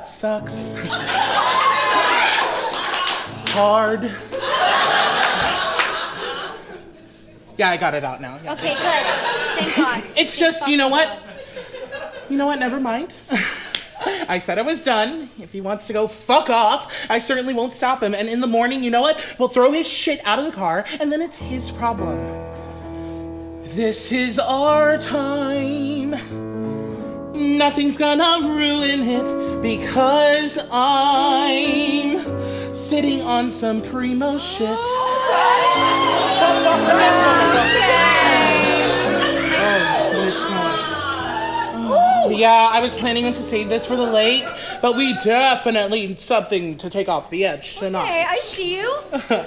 sucks. Hard. Yeah, I got it out now. Yeah. Okay, good. Thank God. It's just, you know what? You know what? Never mind. I said I was done. If he wants to go fuck off, I certainly won't stop him. And in the morning, you know what? We'll throw his shit out of the car, and then it's his problem. This is our time. Nothing's gonna ruin it because I'm sitting on some primo shit. Yeah, I was planning to save this for the lake, but we definitely need something to take off the edge tonight. Okay, I see you.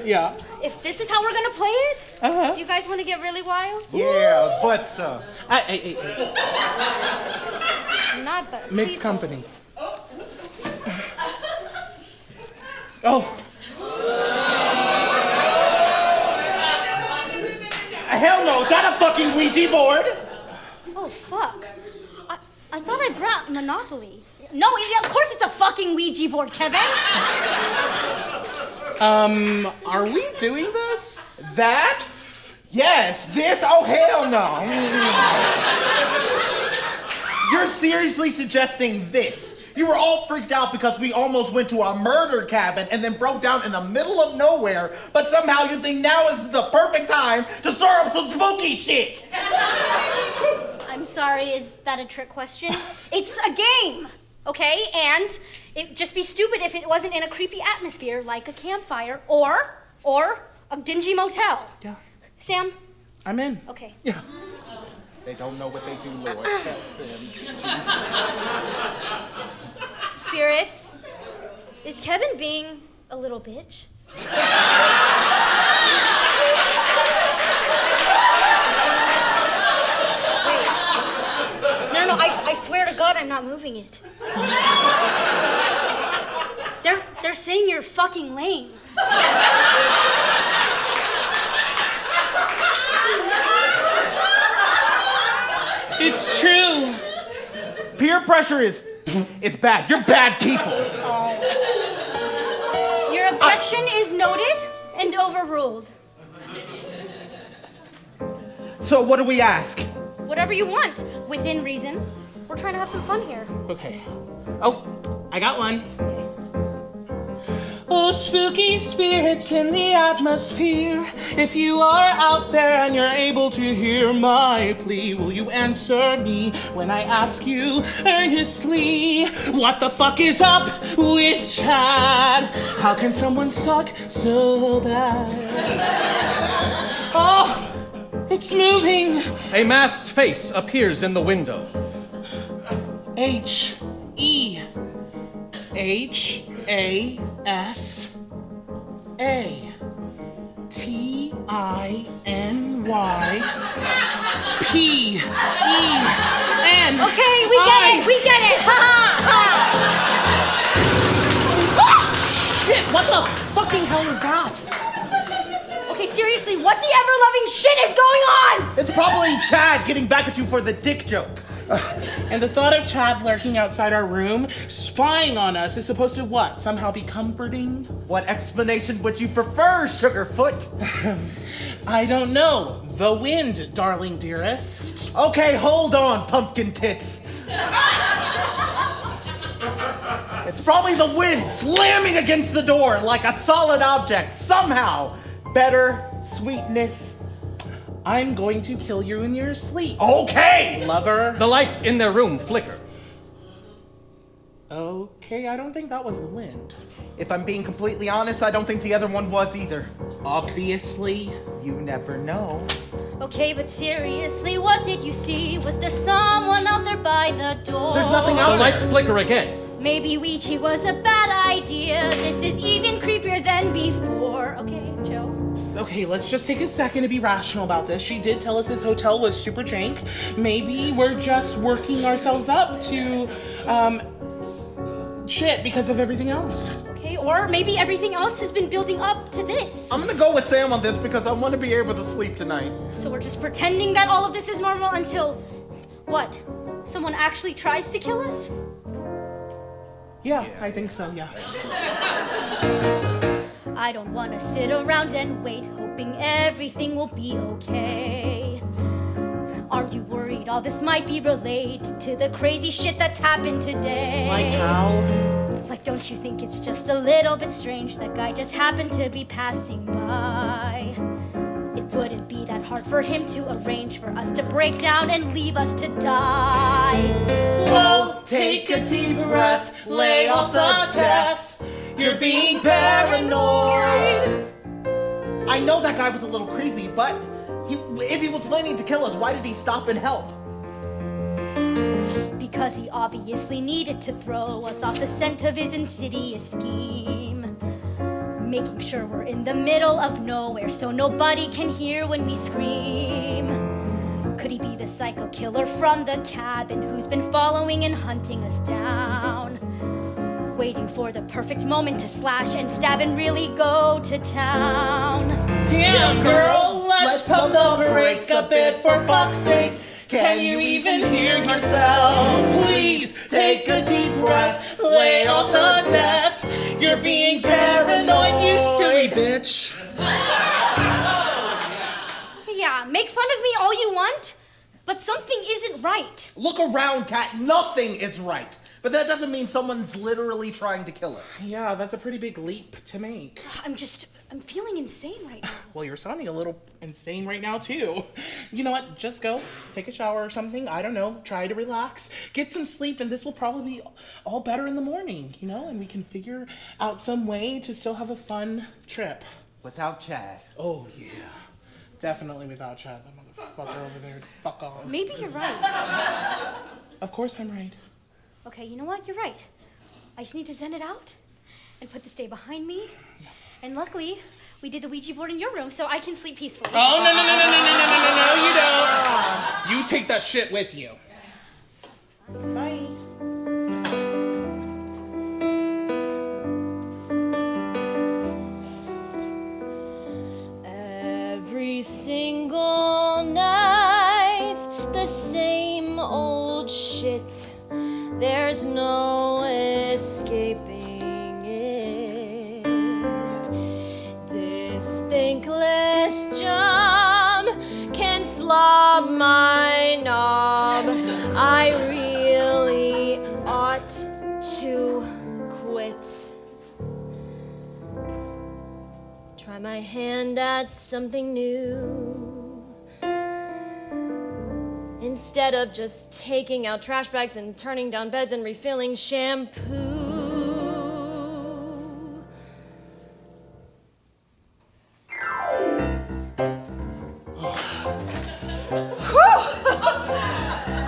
Yeah. If this is how we're gonna play it, Uh-huh. do you guys want to get really wild? Yeah, butt stuff. Hey. Not but Mixed company. Oh. Hell no, is that a fucking Ouija board? Oh fuck. I thought I brought Monopoly. No, of course it's a fucking Ouija board, Kevin. Are we doing this? That? Yes, this? Oh, hell no. You're seriously suggesting this? You were all freaked out because we almost went to a murder cabin and then broke down in the middle of nowhere, but somehow you think now is the perfect time to stir up some spooky shit. I'm sorry, is that a trick question? It's a game, okay? And it'd just be stupid if it wasn't in a creepy atmosphere like a campfire or a dingy motel. Yeah. Sam? I'm in. Okay. Yeah. They don't know what they do, Lord. Help them. Spirits, is Kevin being a little bitch? No, I swear to God I'm not moving it. They're saying you're fucking lame. It's true. Peer pressure is bad. You're bad people. Your objection is noted and overruled. So what do we ask? Whatever you want, within reason. We're trying to have some fun here. Okay. Oh, I got one. Oh, spooky spirits in the atmosphere. If you are out there and you're able to hear my plea, will you answer me when I ask you earnestly? What the fuck is up with Chad? How can someone suck so bad? Oh, it's moving. A masked face appears in the window. H-A-H-A-S-A-T-I-N-Y-P-E-N. Okay, we get it. Ha ha ha. Shit, what the fucking hell is that? Okay, seriously, what the ever-loving shit is going on? It's probably Chad getting back at you for the dick joke. And the thought of Chad lurking outside our room, spying on us, is supposed to what? Somehow be comforting? What explanation would you prefer, Sugarfoot? I don't know. The wind, darling dearest. Okay, hold on, pumpkin tits. It's probably the wind slamming against the door like a solid object. Somehow. Better, sweetness. I'm going to kill you in your sleep. Okay! Lover. The lights in their room flicker. Okay, I don't think that was the wind. If I'm being completely honest, I don't think the other one was either. Obviously. You never know. Okay, but seriously, what did you see? Was there someone out there by the door? There's nothing out The there. lights flicker again. Maybe Ouija was a bad idea. This is even creepier than before. Okay, Joe? Okay, let's just take a second to be rational about this. She did tell us this hotel was super jank. Maybe we're just working ourselves up to, shit because of everything else. Okay, or maybe everything else has been building up to this. I'm gonna go with Sam on this because I want to be able to sleep tonight. So we're just pretending that all of this is normal until... what? Someone actually tries to kill us? Yeah, I think so, yeah. I don't want to sit around and wait, hoping everything will be okay. Are you worried all this might be related to the crazy shit that's happened today? Like how? Like, don't you think it's just a little bit strange that guy just happened to be passing by? It wouldn't be that hard for him to arrange for us to break down and leave us to die. Whoa, take a deep breath, lay off the death. You're being paranoid. I know that guy was a little creepy, but if he was planning to kill us, why did he stop and help? Because he obviously needed to throw us off the scent of his insidious scheme. Making sure we're in the middle of nowhere so nobody can hear when we scream. Could he be the psycho killer from the cabin who's been following and hunting us down? Waiting for the perfect moment to slash and stab and really go to town. Damn, girl, let's pump the brakes a bit for fuck's sake. Can you even hear yourself? Please take a deep breath, lay off the death. You're being paranoid, you silly bitch. Yeah, make fun of me all you want, but something isn't right. Look around, Kat. Nothing is right. But that doesn't mean someone's literally trying to kill us. Yeah, that's a pretty big leap to make. I'm feeling insane right now. Well, you're sounding a little insane right now, too. You know what? Just go take a shower or something. I don't know. Try to relax. Get some sleep, and this will probably be all better in the morning, you know? And we can figure out some way to still have a fun trip. Without Chad. Oh, yeah. Definitely without Chad, that motherfucker over there. Fuck off. Maybe you're right. Of course I'm right. Okay, you know what? You're right. I just need to send it out and put this day behind me. And luckily, we did the Ouija board in your room, so I can sleep peacefully. Oh, no, you don't. You take that shit with you. Bye. Every single night, the same old shit. There's no escaping it. This thankless job can slob my knob. I really ought to quit. Try my hand at something new. Instead of just taking out trash bags and turning down beds and refilling shampoo.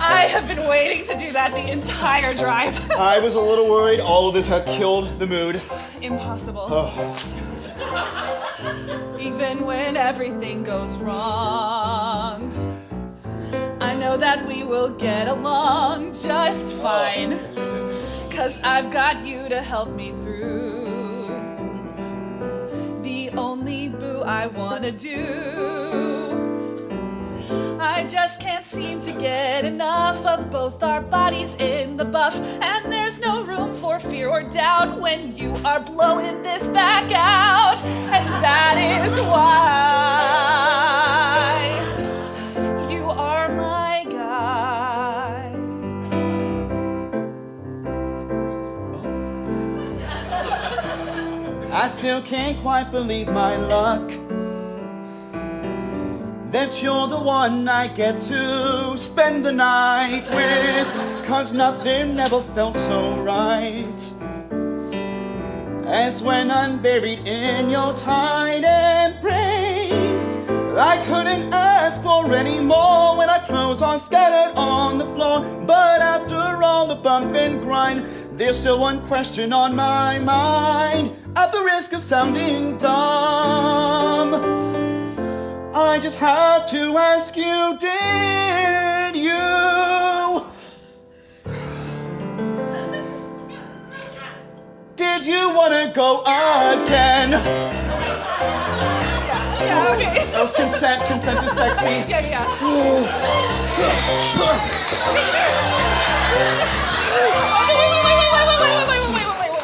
I have been waiting to do that the entire drive. I was a little worried all of this had killed the mood. Impossible. Even when everything goes wrong, I know that we will get along just fine. 'Cause I've got you to help me through the only boo I wanna do. I just can't seem to get enough of both our bodies in the buff. And there's no room for fear or doubt when you are blowing this back out. And that is why you are my guy. I still can't quite believe my luck that you're the one I get to spend the night with. 'Cause nothing ever felt so right as when I'm buried in your tight embrace. I couldn't ask for any more when our clothes are scattered on the floor. But after all the bump and grind, there's still one question on my mind. At the risk of sounding dumb, I just have to ask you, did you and you wanna go again. Yeah, okay. That was consent. Consent is sexy. Yeah.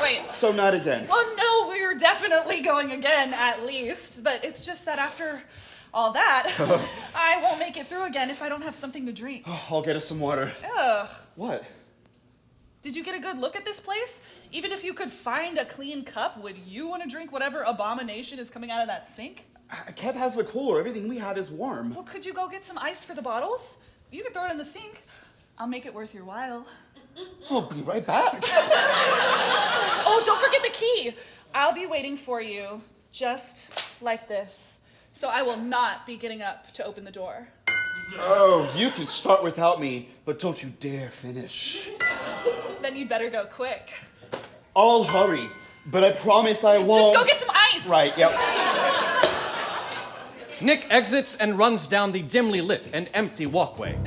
Wait. So not again. Well, no, we're definitely going again, at least. But it's just that after all that, I won't make it through again if I don't have something to drink. I'll get us some water. Ugh. What? Did you get a good look at this place? Even if you could find a clean cup, would you want to drink whatever abomination is coming out of that sink? Kev has the cooler. Everything we have is warm. Well, could you go get some ice for the bottles? You could throw it in the sink. I'll make it worth your while. I'll be right back. Oh, don't forget the key. I'll be waiting for you, just like this. So I will not be getting up to open the door. Oh, you can start without me, but don't you dare finish. Then you'd better go quick. I'll hurry, but I promise I won't. Just go get some ice. Right, yep. Nick exits and runs down the dimly lit and empty walkway.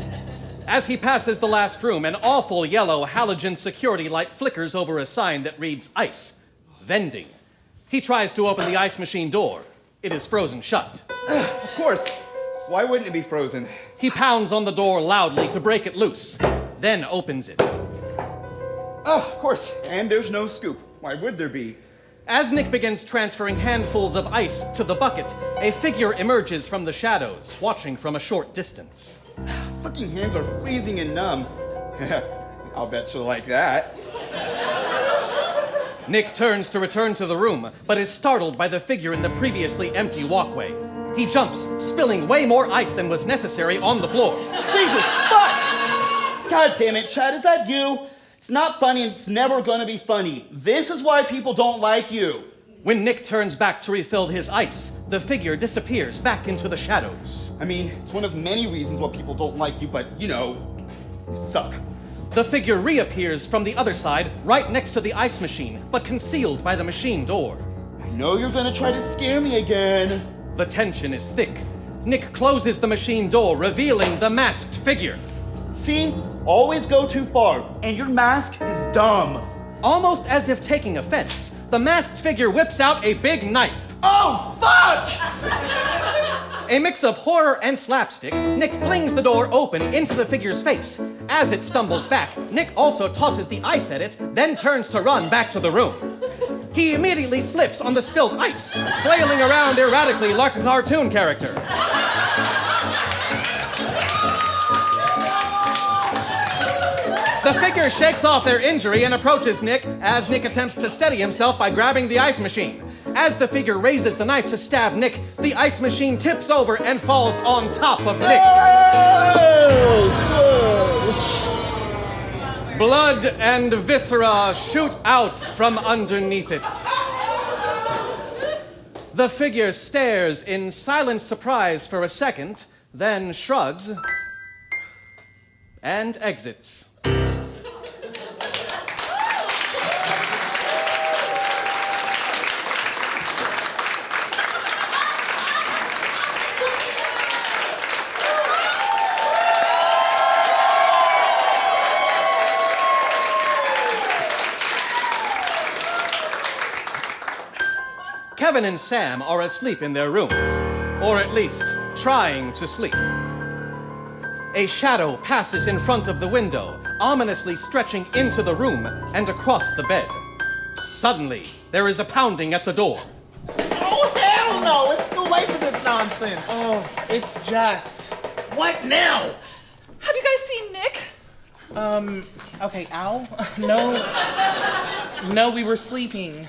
As he passes the last room, an awful yellow halogen security light flickers over a sign that reads ice, vending. He tries to open the ice machine door. It is frozen shut. Of course. Why wouldn't it be frozen? He pounds on the door loudly to break it loose, then opens it. Oh, of course. And there's no scoop. Why would there be? As Nick begins transferring handfuls of ice to the bucket, a figure emerges from the shadows, watching from a short distance. Fucking hands are freezing and numb. I'll bet you like that. Nick turns to return to the room, but is startled by the figure in the previously empty walkway. He jumps, spilling way more ice than was necessary on the floor. Jesus, fuck! God damn it, Chad, is that you? It's not funny and it's never gonna be funny. This is why people don't like you. When Nick turns back to refill his ice, the figure disappears back into the shadows. I mean, it's one of many reasons why people don't like you, but, you know, you suck. The figure reappears from the other side, right next to the ice machine, but concealed by the machine door. I know you're gonna try to scare me again. The tension is thick. Nick closes the machine door, revealing the masked figure. See? Always go too far, and your mask is dumb. Almost as if taking offense, the masked figure whips out a big knife. Oh, fuck! A mix of horror and slapstick, Nick flings the door open into the figure's face. As it stumbles back, Nick also tosses the ice at it, then turns to run back to the room. He immediately slips on the spilled ice, flailing around erratically like a cartoon character. The figure shakes off their injury and approaches Nick as Nick attempts to steady himself by grabbing the ice machine. As the figure raises the knife to stab Nick, the ice machine tips over and falls on top of Nick. Blood and viscera shoot out from underneath it. The figure stares in silent surprise for a second, then shrugs and exits. Kevin and Sam are asleep in their room, or at least trying to sleep. A shadow passes in front of the window, ominously stretching into the room and across the bed. Suddenly, there is a pounding at the door. Oh, hell no! It's too late for this nonsense. Oh, it's Jess. What now? Have you guys seen Nick? Okay, Al? No, we were sleeping.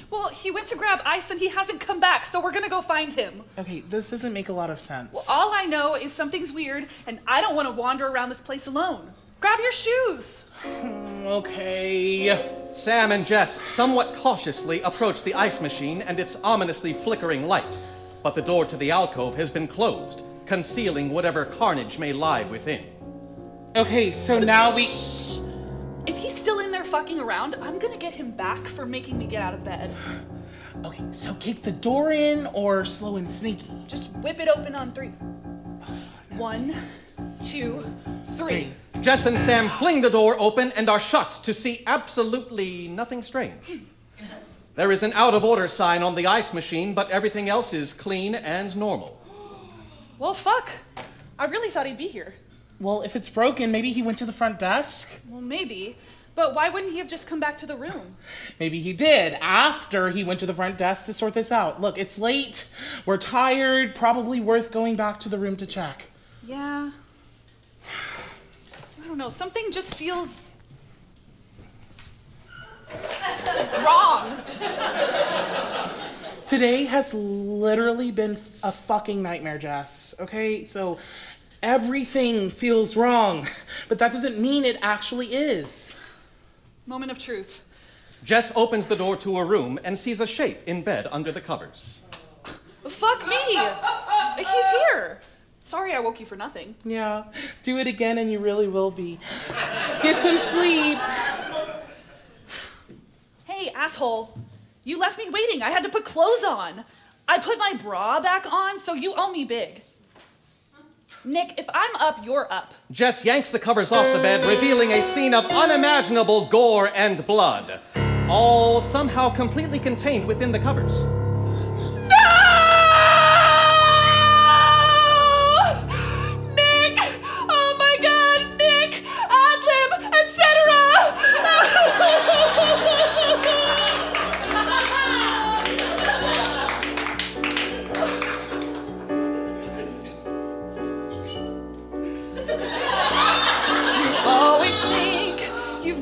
Well, he went to grab ice and he hasn't come back, so we're gonna go find him. Okay, this doesn't make a lot of sense. Well, all I know is something's weird, and I don't want to wander around this place alone. Grab your shoes. Okay. Sam and Jess somewhat cautiously approach the ice machine and its ominously flickering light, but the door to the alcove has been closed, concealing whatever carnage may lie within. Okay, so now we... If he's still in there fucking around, I'm gonna get him back for making me get out of bed. Okay, so kick the door in or slow and sneaky? Just whip it open on 3. 1, 2, 3. Jess and Sam fling the door open and are shocked to see absolutely nothing strange. There is an out-of-order sign on the ice machine, but everything else is clean and normal. Well, fuck. I really thought he'd be here. Well, if it's broken, maybe he went to the front desk. Well, maybe. But why wouldn't he have just come back to the room? Maybe he did after he went to the front desk to sort this out. Look, it's late. We're tired. Probably worth going back to the room to check. Yeah. I don't know. Something just feels wrong. Today has literally been a fucking nightmare, Jess. Okay? So everything feels wrong, but that doesn't mean it actually is. Moment of truth. Jess opens the door to a room and sees a shape in bed under the covers. Fuck me! He's here! Sorry I woke you for nothing. Yeah, do it again and you really will be. Get some sleep. Hey, asshole. You left me waiting. I had to put clothes on. I put my bra back on, so you owe me big. Nick, if I'm up, you're up. Jess yanks the covers off the bed, revealing a scene of unimaginable gore and blood, all somehow completely contained within the covers. No! Nick! Oh my god, Nick! Ad-lib, etc.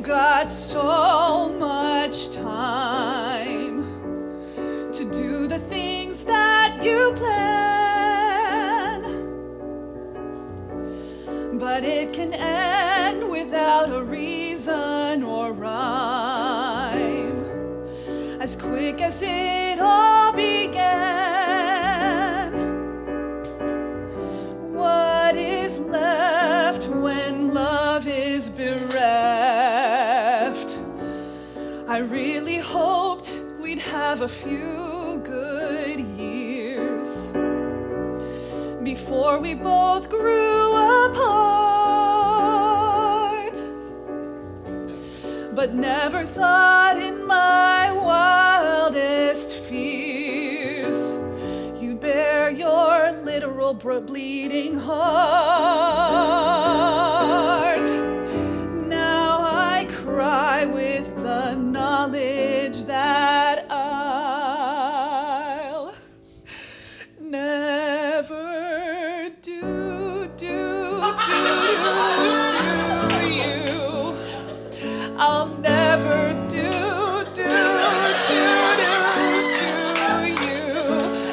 Got so much time to do the things that you plan, but it can end without a reason or rhyme, as quick as it all began. What is left when love is bereft? I really hoped we'd have a few good years before we both grew apart, but never thought in my wildest fears you'd bear your literal bleeding heart. Now I cry with the knowledge that I'll never do you. I'll never do you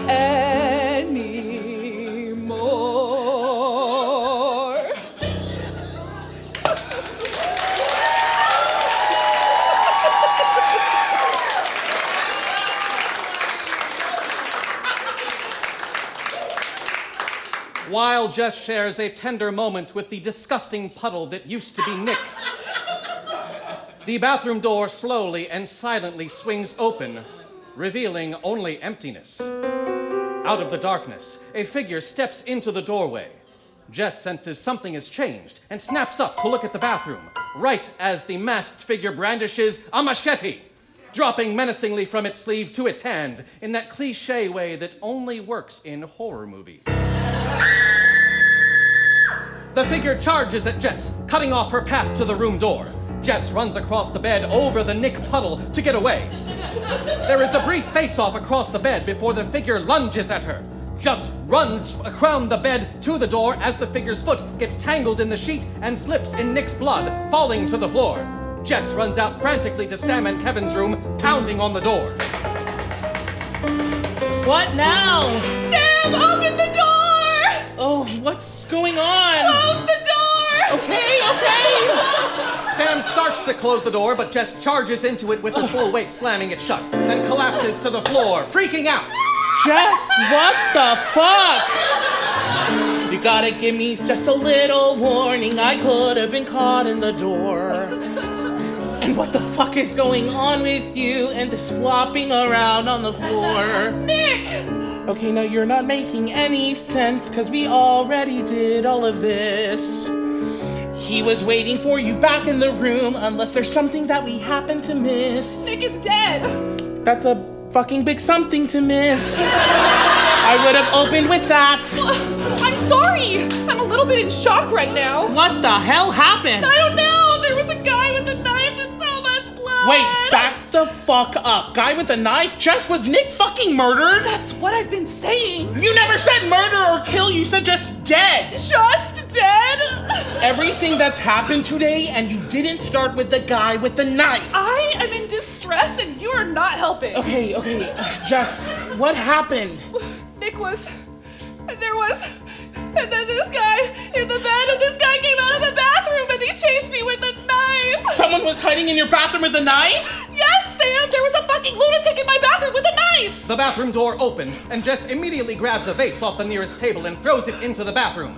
anymore. While Jess shares a tender moment with the disgusting puddle that used to be Nick, the bathroom door slowly and silently swings open, revealing only emptiness. Out of the darkness, a figure steps into the doorway. Jess senses something has changed and snaps up to look at the bathroom, right as the masked figure brandishes a machete, dropping menacingly from its sleeve to its hand in that cliché way that only works in horror movies. The figure charges at Jess, cutting off her path to the room door. Jess runs across the bed over the Nick puddle to get away. There is a brief face-off across the bed before the figure lunges at her. Jess runs around the bed to the door as the figure's foot gets tangled in the sheet and slips in Nick's blood, falling to the floor. Jess runs out frantically to Sam and Kevin's room, pounding on the door. What now? Sam, open the door! Oh, what's going on? Close the door! Okay. Sam starts to close the door, but Jess charges into it with her full weight slamming it shut, then collapses to the floor, freaking out. Jess, what the fuck? You gotta give me just a little warning. I could have been caught in the door. And what the fuck is going on with you and this flopping around on the floor? Nick! Okay, no, you're not making any sense, because we already did all of this. He was waiting for you back in the room, unless there's something that we happen to miss. Nick is dead! That's a fucking big something to miss. I would have opened with that. I'm sorry. I'm a little bit in shock right now. What the hell happened? I don't know. There was a guy with a knife and so much blood. Wait, back the fuck up. Guy with a knife? Jess, was Nick fucking murdered? That's what I've been saying. You never said murder or kill. You said just dead. Just dead? Everything that's happened today, and you didn't start with the guy with the knife. I am in distress and you are not helping. Okay. Jess, what happened? Nick was, and there was, and then this guy in the bed, and this guy came out of the bathroom and he chased me with a knife. Someone was hiding in your bathroom with a knife? Yes, Sam, there was a fucking lunatic in my bathroom with a knife. The bathroom door opens, and Jess immediately grabs a vase off the nearest table and throws it into the bathroom.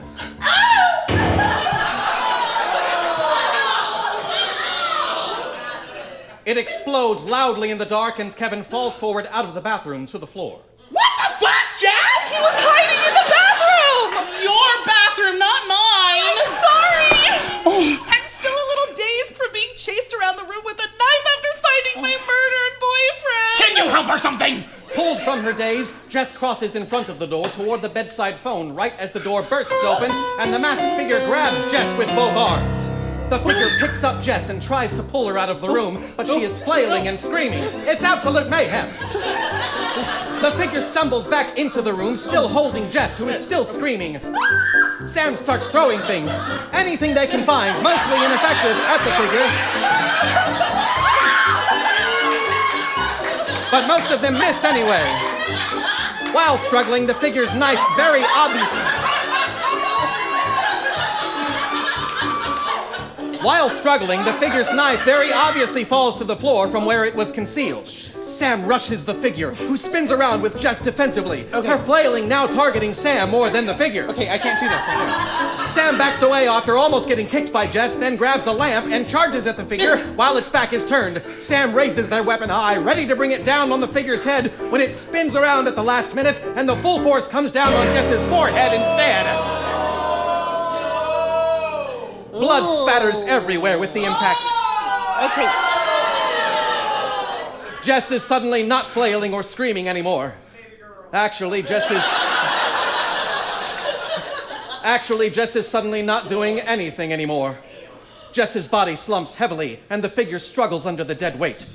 It explodes loudly in the dark, and Kevin falls forward out of the bathroom to the floor. What the fuck, Jess? He was hiding in the bathroom. Your bathroom, not mine. I'm sorry. I'm still a little dazed from being chased around the room with a knife after finding my murdered boyfriend. Can you help or something? Pulled from her daze, Jess crosses in front of the door toward the bedside phone right as the door bursts open, and the masked figure grabs Jess with both arms. The figure picks up Jess and tries to pull her out of the room, but she is flailing and screaming. It's absolute mayhem. The figure stumbles back into the room, still holding Jess, who is still screaming. Sam starts throwing things, anything they can find, mostly ineffective, at the figure. But most of them miss anyway. While struggling, the figure's knife very obviously falls to the floor from where it was concealed. Sam rushes the figure, who spins around with Jess defensively, her flailing now targeting Sam more than the figure. Okay, I can't do this. Sam backs away after almost getting kicked by Jess, then grabs a lamp and charges at the figure while its back is turned. Sam raises their weapon high, ready to bring it down on the figure's head when it spins around at the last minute and the full force comes down on Jess's forehead instead. Blood spatters everywhere with the impact. Okay. Jess is suddenly not flailing or screaming anymore. Actually, Jess is suddenly not doing anything anymore. Jess's body slumps heavily, and the figure struggles under the dead weight.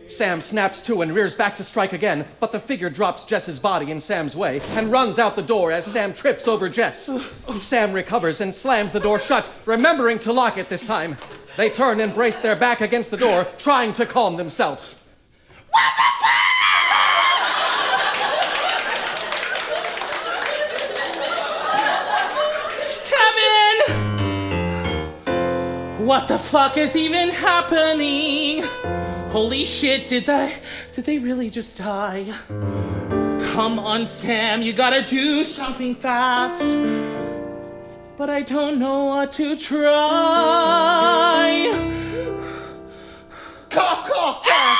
Sam snaps to and rears back to strike again, but the figure drops Jess's body in Sam's way and runs out the door as Sam trips over Jess. Sam recovers and slams the door shut, remembering to lock it this time. They turn and brace their back against the door, trying to calm themselves. What the fuck? Kevin! What the fuck is even happening? Holy shit, did they really just die? Come on, Sam, you gotta do something fast. But I don't know what to try. Cough, cough, cough.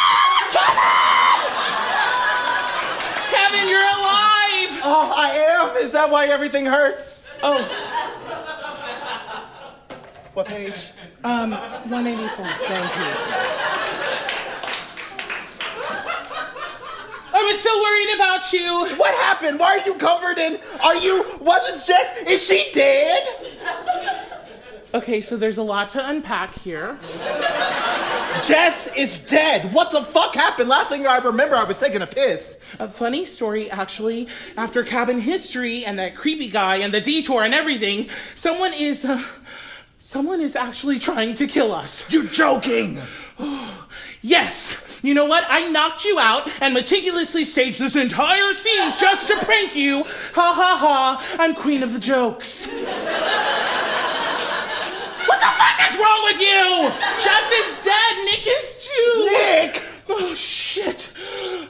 Kevin, you're alive! Oh, I am? Is that why everything hurts? Oh, What page? 184, thank you. I was so worried about you. What happened? Why are you covered in... What is Jess? Is she dead? Okay, so there's a lot to unpack here. Jess is dead. What the fuck happened? Last thing I remember, I was taking a piss. A funny story, actually. After cabin history and that creepy guy and the detour and everything, someone is actually trying to kill us. You're joking. Yes. You know what? I knocked you out and meticulously staged this entire scene just to prank you. Ha ha ha. I'm queen of the jokes. What the fuck is wrong with you? Jess is dead. Nick is too. Nick! Oh, shit.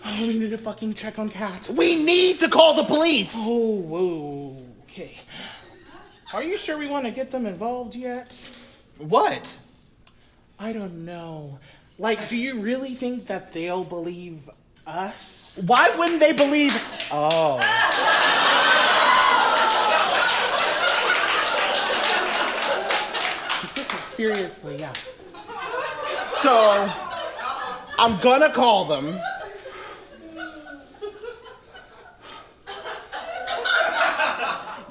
Oh, we need to fucking check on Kat. We need to call the police. Oh, whoa. Okay. Are you sure we want to get them involved yet? What? I don't know. Like, do you really think that they'll believe us? Why wouldn't they believe... Oh. Seriously, yeah. So, I'm gonna call them.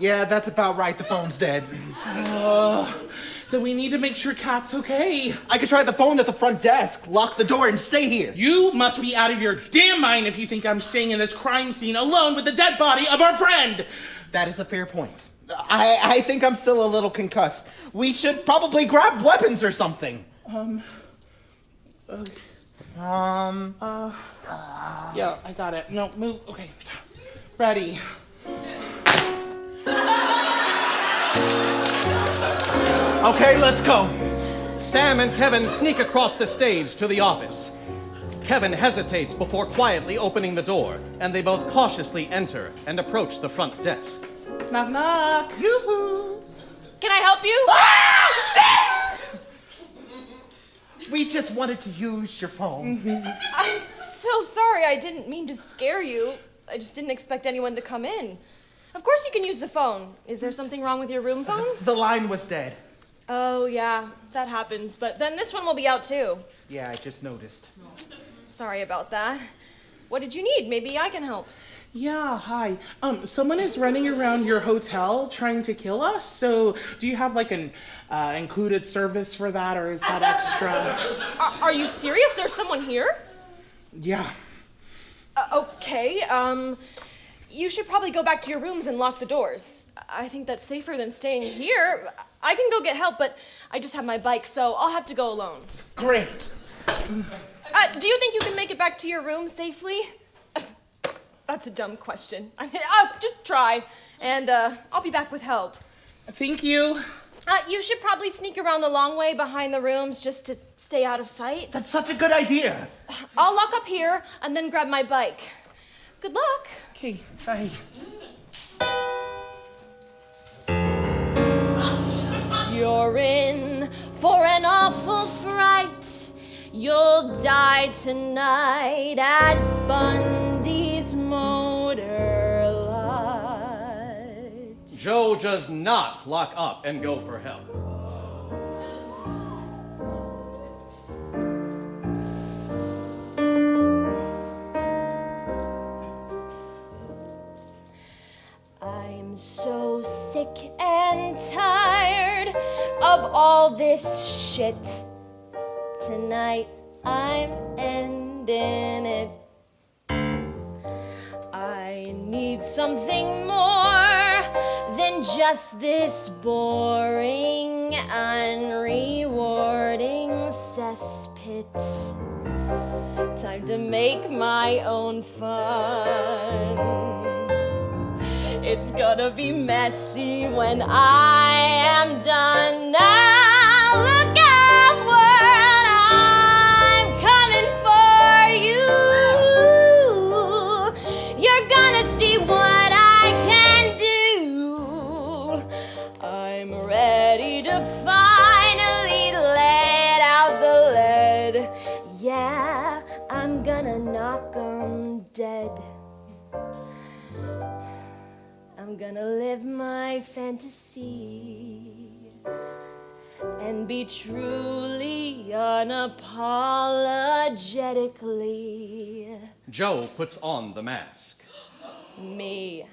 Yeah, that's about right. The phone's dead. Then we need to make sure Kat's okay. I could try the phone at the front desk, lock the door, and stay here. You must be out of your damn mind if you think I'm staying in this crime scene alone with the dead body of our friend. That is a fair point. I think I'm still a little concussed. We should probably grab weapons or something. Yeah, I got it. No, move. Okay. Ready. Okay, let's go. Sam and Kevin sneak across the stage to the office. Kevin hesitates before quietly opening the door, and they both cautiously enter and approach the front desk. Knock, knock. Yoo-hoo. Can I help you? We just wanted to use your phone. I'm so sorry. I didn't mean to scare you. I just didn't expect anyone to come in. Of course you can use the phone. Is there something wrong with your room phone? The line was dead. Oh, yeah, that happens. But then this one will be out too. Yeah, I just noticed. Sorry about that. What did you need? Maybe I can help. Yeah, hi. Someone is running around your hotel trying to kill us. So, do you have like an included service for that, or is that extra? Are you serious? There's someone here? Yeah. Okay, you should probably go back to your rooms and lock the doors. I think that's safer than staying here. I can go get help, but I just have my bike, so I'll have to go alone. Great. Do you think you can make it back to your room safely? That's a dumb question. I mean, just try, and I'll be back with help. Thank you. You should probably sneak around the long way behind the rooms just to stay out of sight. That's such a good idea. I'll lock up here and then grab my bike. Good luck. Okay, bye. You're in for an awful fright. You'll die tonight at Bundy's Motor Lodge. Joe does not lock up and go for help. I'm so sick and tired of all this shit. Tonight I'm ending it. I need something more than just this boring, unrewarding cesspit. Time to make my own fun. It's gonna be messy when I am done. Now look outward, I'm coming for you. You're gonna see what I can do. I'm ready to finally let out the lead. Yeah, I'm gonna knock 'em dead. I'm gonna live my fantasy and be truly unapologetically Joe puts on the mask. me.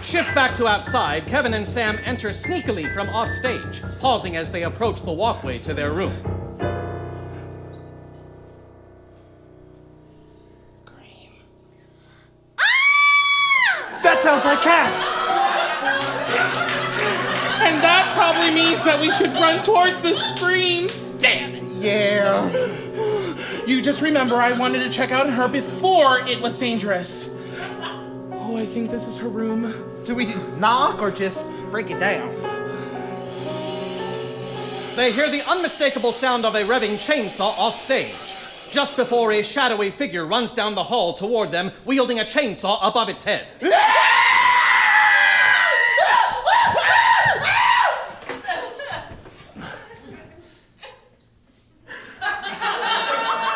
Shift back to outside, Kevin and Sam enter sneakily from off stage, pausing as they approach the walkway to their room. Scream. That sounds like Kat. And that probably means that we should run towards the screams. Damn it. Yeah. You just remember I wanted to check out her before it was dangerous. Oh, I think this is her room. Do we knock or just break it down? They hear the unmistakable sound of a revving chainsaw off stage, just before a shadowy figure runs down the hall toward them, wielding a chainsaw above its head.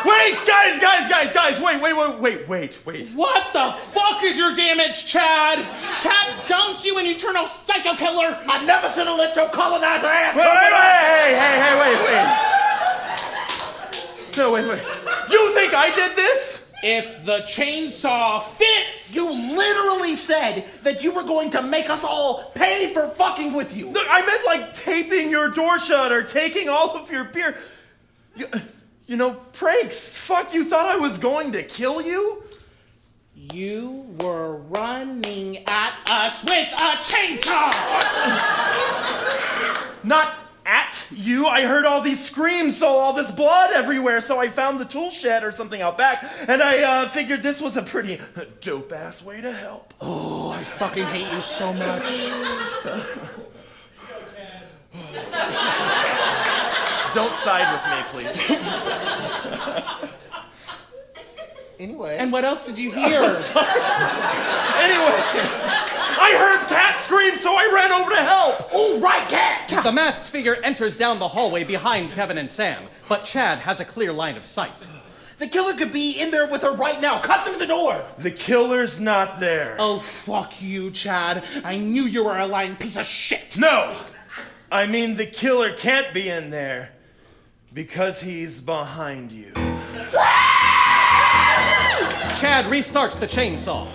Wait, guys, wait. What the fuck is your damage, Chad? Cat dumps you and you turn a psycho killer. I never should have let your colonizer ass. Hey, I did this? If the chainsaw fits! You literally said that you were going to make us all pay for fucking with you. Look, I meant like taping your door shut or taking all of your beer. You know, pranks. Fuck, you thought I was going to kill you? You were running at us with a chainsaw! Not at you. I heard all these screams, saw all this blood everywhere, so I found the tool shed or something out back, and I figured this was a pretty dope-ass way to help. Oh, I fucking hate you so much. Don't side with me, please. Anyway. And what else did you hear? Anyway, I heard Cat scream, so I ran over to help. Oh, right, Cat! The masked figure enters down the hallway behind Kevin and Sam, but Chad has a clear line of sight. The killer could be in there with her right now. Cut through the door. The killer's not there. Oh, fuck you, Chad. I knew you were a lying piece of shit. No! I mean, the killer can't be in there because he's behind you. Chad restarts the chainsaw.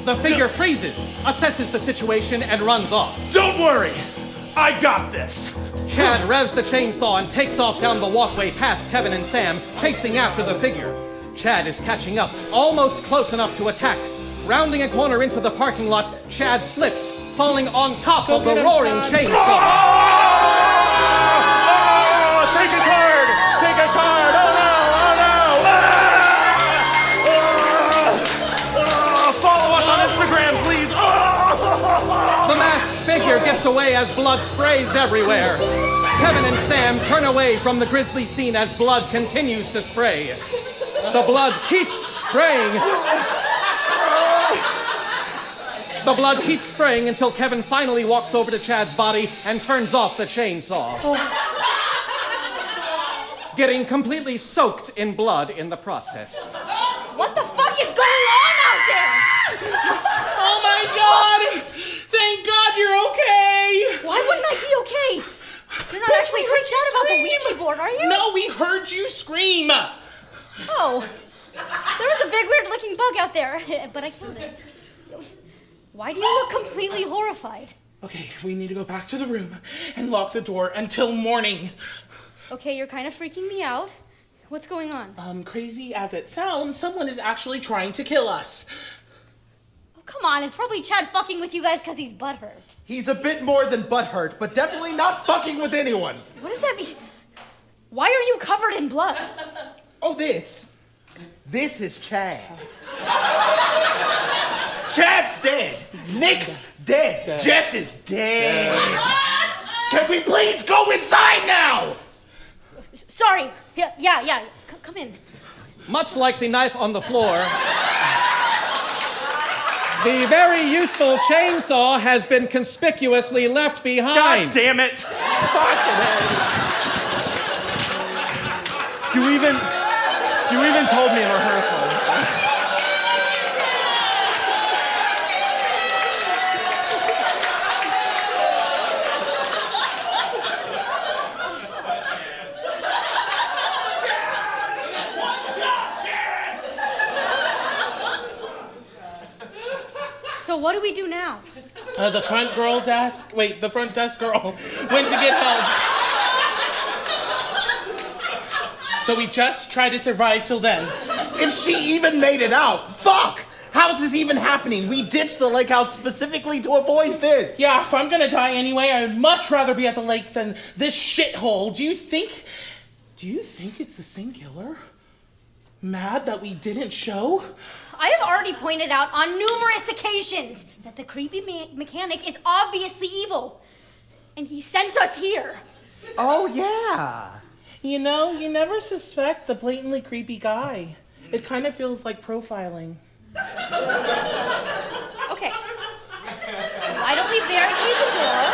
The figure freezes, assesses the situation, and runs off. Don't worry! I got this! Chad revs the chainsaw and takes off down the walkway past Kevin and Sam, chasing after the figure. Chad is catching up, almost close enough to attack. Rounding a corner into the parking lot, Chad slips, falling on top of the roaring chainsaw. Oh, take a card! Take a card! Oh no! Follow us on Instagram, please! The masked figure gets away as blood sprays everywhere. Kevin and Sam turn away from the grisly scene as blood continues to spray. The blood keeps spraying. The blood keeps spraying until Kevin finally walks over to Chad's body and turns off the chainsaw. Getting completely soaked in blood in the process. What the fuck is going on out there? Oh my god! Thank God you're okay! Why wouldn't I be okay? You're not actually freaked out about the Ouija board, are you? No, we heard you scream! Oh. There was a big weird looking bug out there, but I killed it. Why do you look completely horrified? Okay, we need to go back to the room and lock the door until morning. Okay, you're kind of freaking me out. What's going on? Crazy as it sounds, someone is actually trying to kill us. Oh, come on, it's probably Chad fucking with you guys because he's butthurt. He's a bit more than butthurt, but definitely not fucking with anyone. What does that mean? Why are you covered in blood? Oh, this is Chad. Chad's dead! Nick's dead. Jess is dead. Can we please go inside now? Sorry. Yeah. Come in. Much like the knife on the floor, the very useful chainsaw has been conspicuously left behind. God damn it! Fucking hell. You even told me in rehearsal. So what do we do now? The front desk girl went to get help. So we just try to survive till then. If she even made it out, fuck! How is this even happening? We ditched the lake house specifically to avoid this. Yeah, if I'm gonna die anyway, I'd much rather be at the lake than this shithole. Do you think it's the same killer? Mad that we didn't show? I have already pointed out on numerous occasions that the creepy mechanic is obviously evil. And he sent us here. Oh, yeah. You know, you never suspect the blatantly creepy guy. It kind of feels like profiling. Okay. Why don't we barricade the door?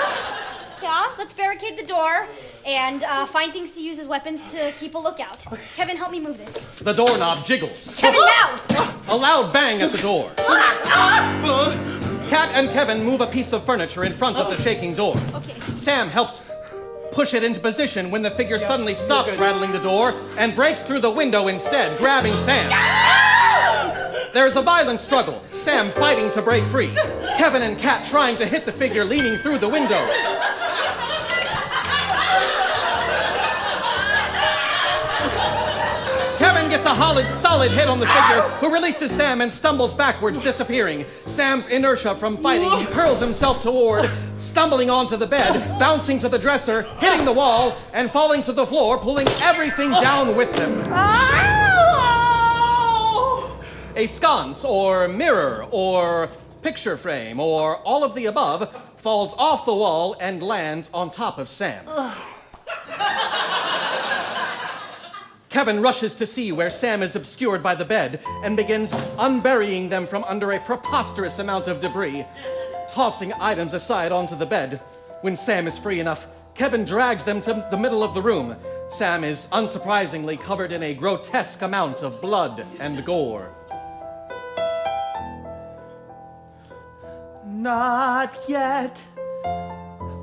Yeah, let's barricade the door and find things to use as weapons to keep a lookout. Kevin, help me move this. The doorknob jiggles. Kevin, now! A loud bang at the door. Kat and Kevin move a piece of furniture in front of the shaking door. Okay. Sam helps push it into position when the figure suddenly stops rattling the door and breaks through the window instead, grabbing Sam. There is a violent struggle, Sam fighting to break free. Kevin and Kat trying to hit the figure leaning through the window. Kevin gets a solid hit on the figure, who releases Sam and stumbles backwards, disappearing. Sam's inertia from fighting, he hurls himself toward, stumbling onto the bed, bouncing to the dresser, hitting the wall, and falling to the floor, pulling everything down with him. A sconce, or mirror, or picture frame, or all of the above, falls off the wall and lands on top of Sam. Kevin rushes to see where Sam is obscured by the bed and begins unburying them from under a preposterous amount of debris, tossing items aside onto the bed. When Sam is free enough, Kevin drags them to the middle of the room. Sam is unsurprisingly covered in a grotesque amount of blood and gore. Not yet.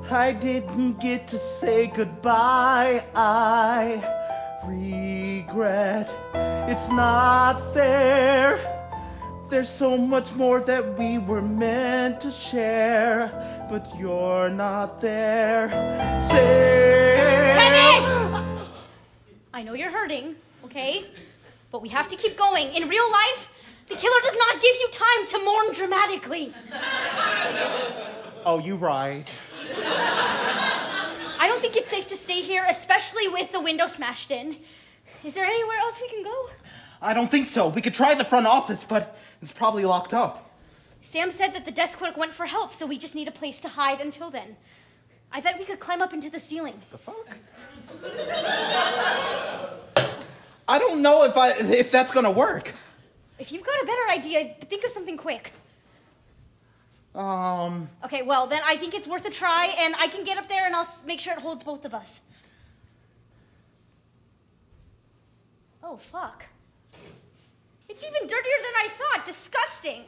I didn't get to say goodbye. I regret. It's not fair. There's so much more that we were meant to share, but you're not there. Kevin! I know you're hurting, okay? But we have to keep going. In real life, the killer does not give you time to mourn dramatically. Oh, you right. I don't think it's safe to stay here, especially with the window smashed in. Is there anywhere else we can go? I don't think so. We could try the front office, but it's probably locked up. Sam said that the desk clerk went for help, so we just need a place to hide until then. I bet we could climb up into the ceiling. The fuck? I don't know if that's gonna work. If you've got a better idea, think of something quick. Okay, well, then I think it's worth a try, and I can get up there and I'll make sure it holds both of us. Oh, fuck. It's even dirtier than I thought. Disgusting.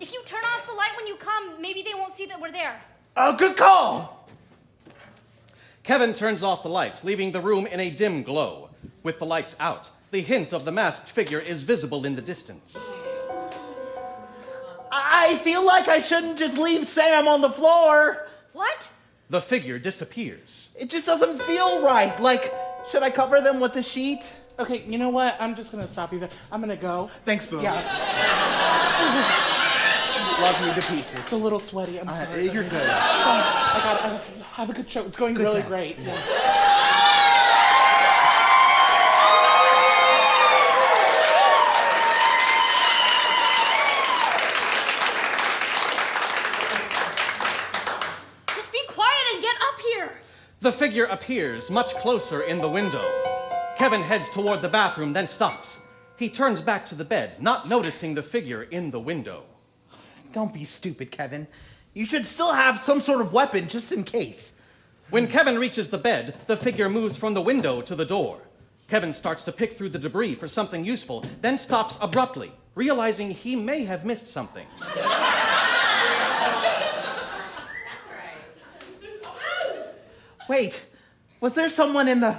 If you turn off the light when you come, maybe they won't see that we're there. Oh, good call! Kevin turns off the lights, leaving the room in a dim glow. With the lights out, the hint of the masked figure is visible in the distance. I feel like I shouldn't just leave Sam on the floor. What? The figure disappears. It just doesn't feel right. Like, should I cover them with a sheet? Okay, you know what? I'm just gonna stop you there. I'm gonna go. Thanks, Boo. Yeah. Love you to pieces. It's a little sweaty. I'm sorry. You're good. I have a good show. It's going really great. Yeah. Just be quiet and get up here. The figure appears much closer in the window. Kevin heads toward the bathroom, then stops. He turns back to the bed, not noticing the figure in the window. Don't be stupid, Kevin. You should still have some sort of weapon just in case. When Kevin reaches the bed, the figure moves from the window to the door. Kevin starts to pick through the debris for something useful, then stops abruptly, realizing he may have missed something. Wait, was there someone in the...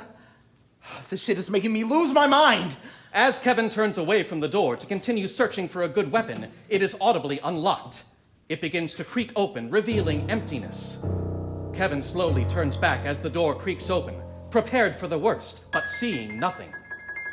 This shit is making me lose my mind. As Kevin turns away from the door to continue searching for a good weapon, it is audibly unlocked. It begins to creak open, revealing emptiness. Kevin slowly turns back as the door creaks open, prepared for the worst, but seeing nothing.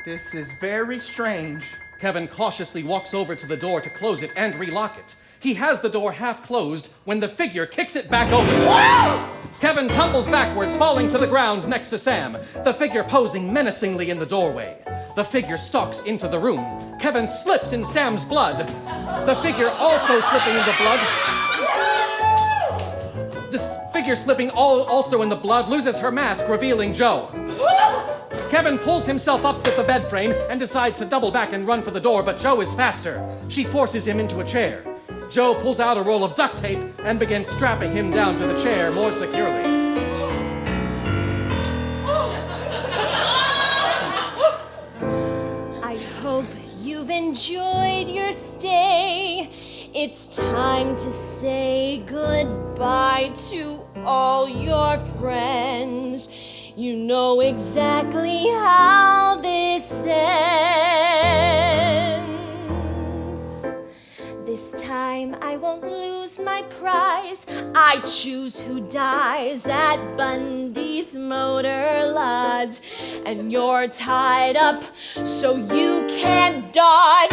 This is very strange. Kevin cautiously walks over to the door to close it and relock it. He has the door half closed when the figure kicks it back open. Whoa! Kevin tumbles backwards, falling to the ground next to Sam, the figure posing menacingly in the doorway. The figure stalks into the room. Kevin slips in Sam's blood. The figure also slipping in the blood. This figure slipping also in the blood loses her mask, revealing Joe. Kevin pulls himself up with the bed frame and decides to double back and run for the door, but Joe is faster. She forces him into a chair. Joe pulls out a roll of duct tape and begins strapping him down to the chair more securely. I hope you've enjoyed your stay It's time to say goodbye to all your friends. You know exactly how this ends. This time I won't lose my prize. I choose who dies at Bundy's Motor Lodge. And you're tied up so you can't dodge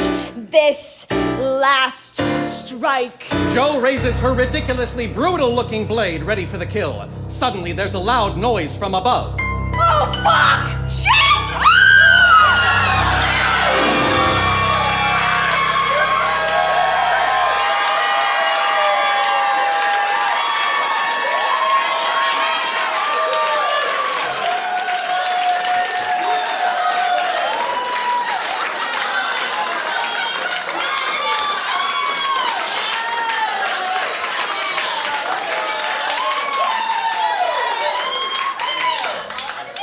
this last strike. Jo raises her ridiculously brutal-looking blade, ready for the kill. Suddenly, there's a loud noise from above. Oh, fuck! Shit!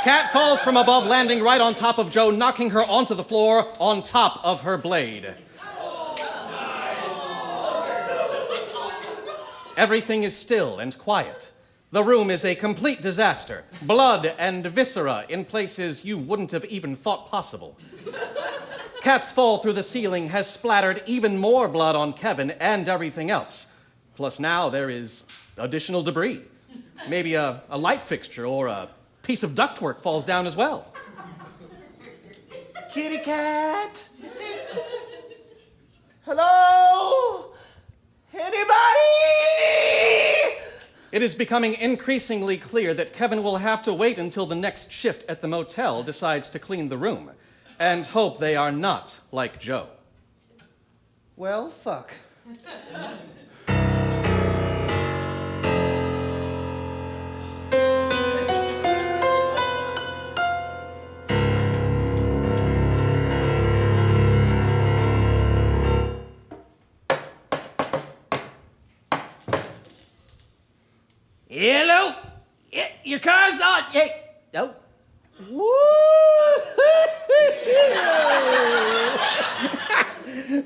Cat falls from above, landing right on top of Jo, knocking her onto the floor on top of her blade. Everything is still and quiet. The room is a complete disaster. Blood and viscera in places you wouldn't have even thought possible. Cat's fall through the ceiling has splattered even more blood on Kevin and everything else. Plus now there is additional debris. Maybe a light fixture or a piece of ductwork falls down as well. Kitty cat? Hello? Anybody? It is becoming increasingly clear that Kevin will have to wait until the next shift at the motel decides to clean the room, and hope they are not like Jo. Well, fuck. Hello? Yeah, your car's on. Hey, no.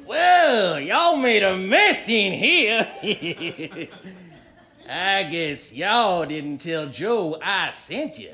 Well, y'all made a mess in here. I guess y'all didn't tell Jo I sent you.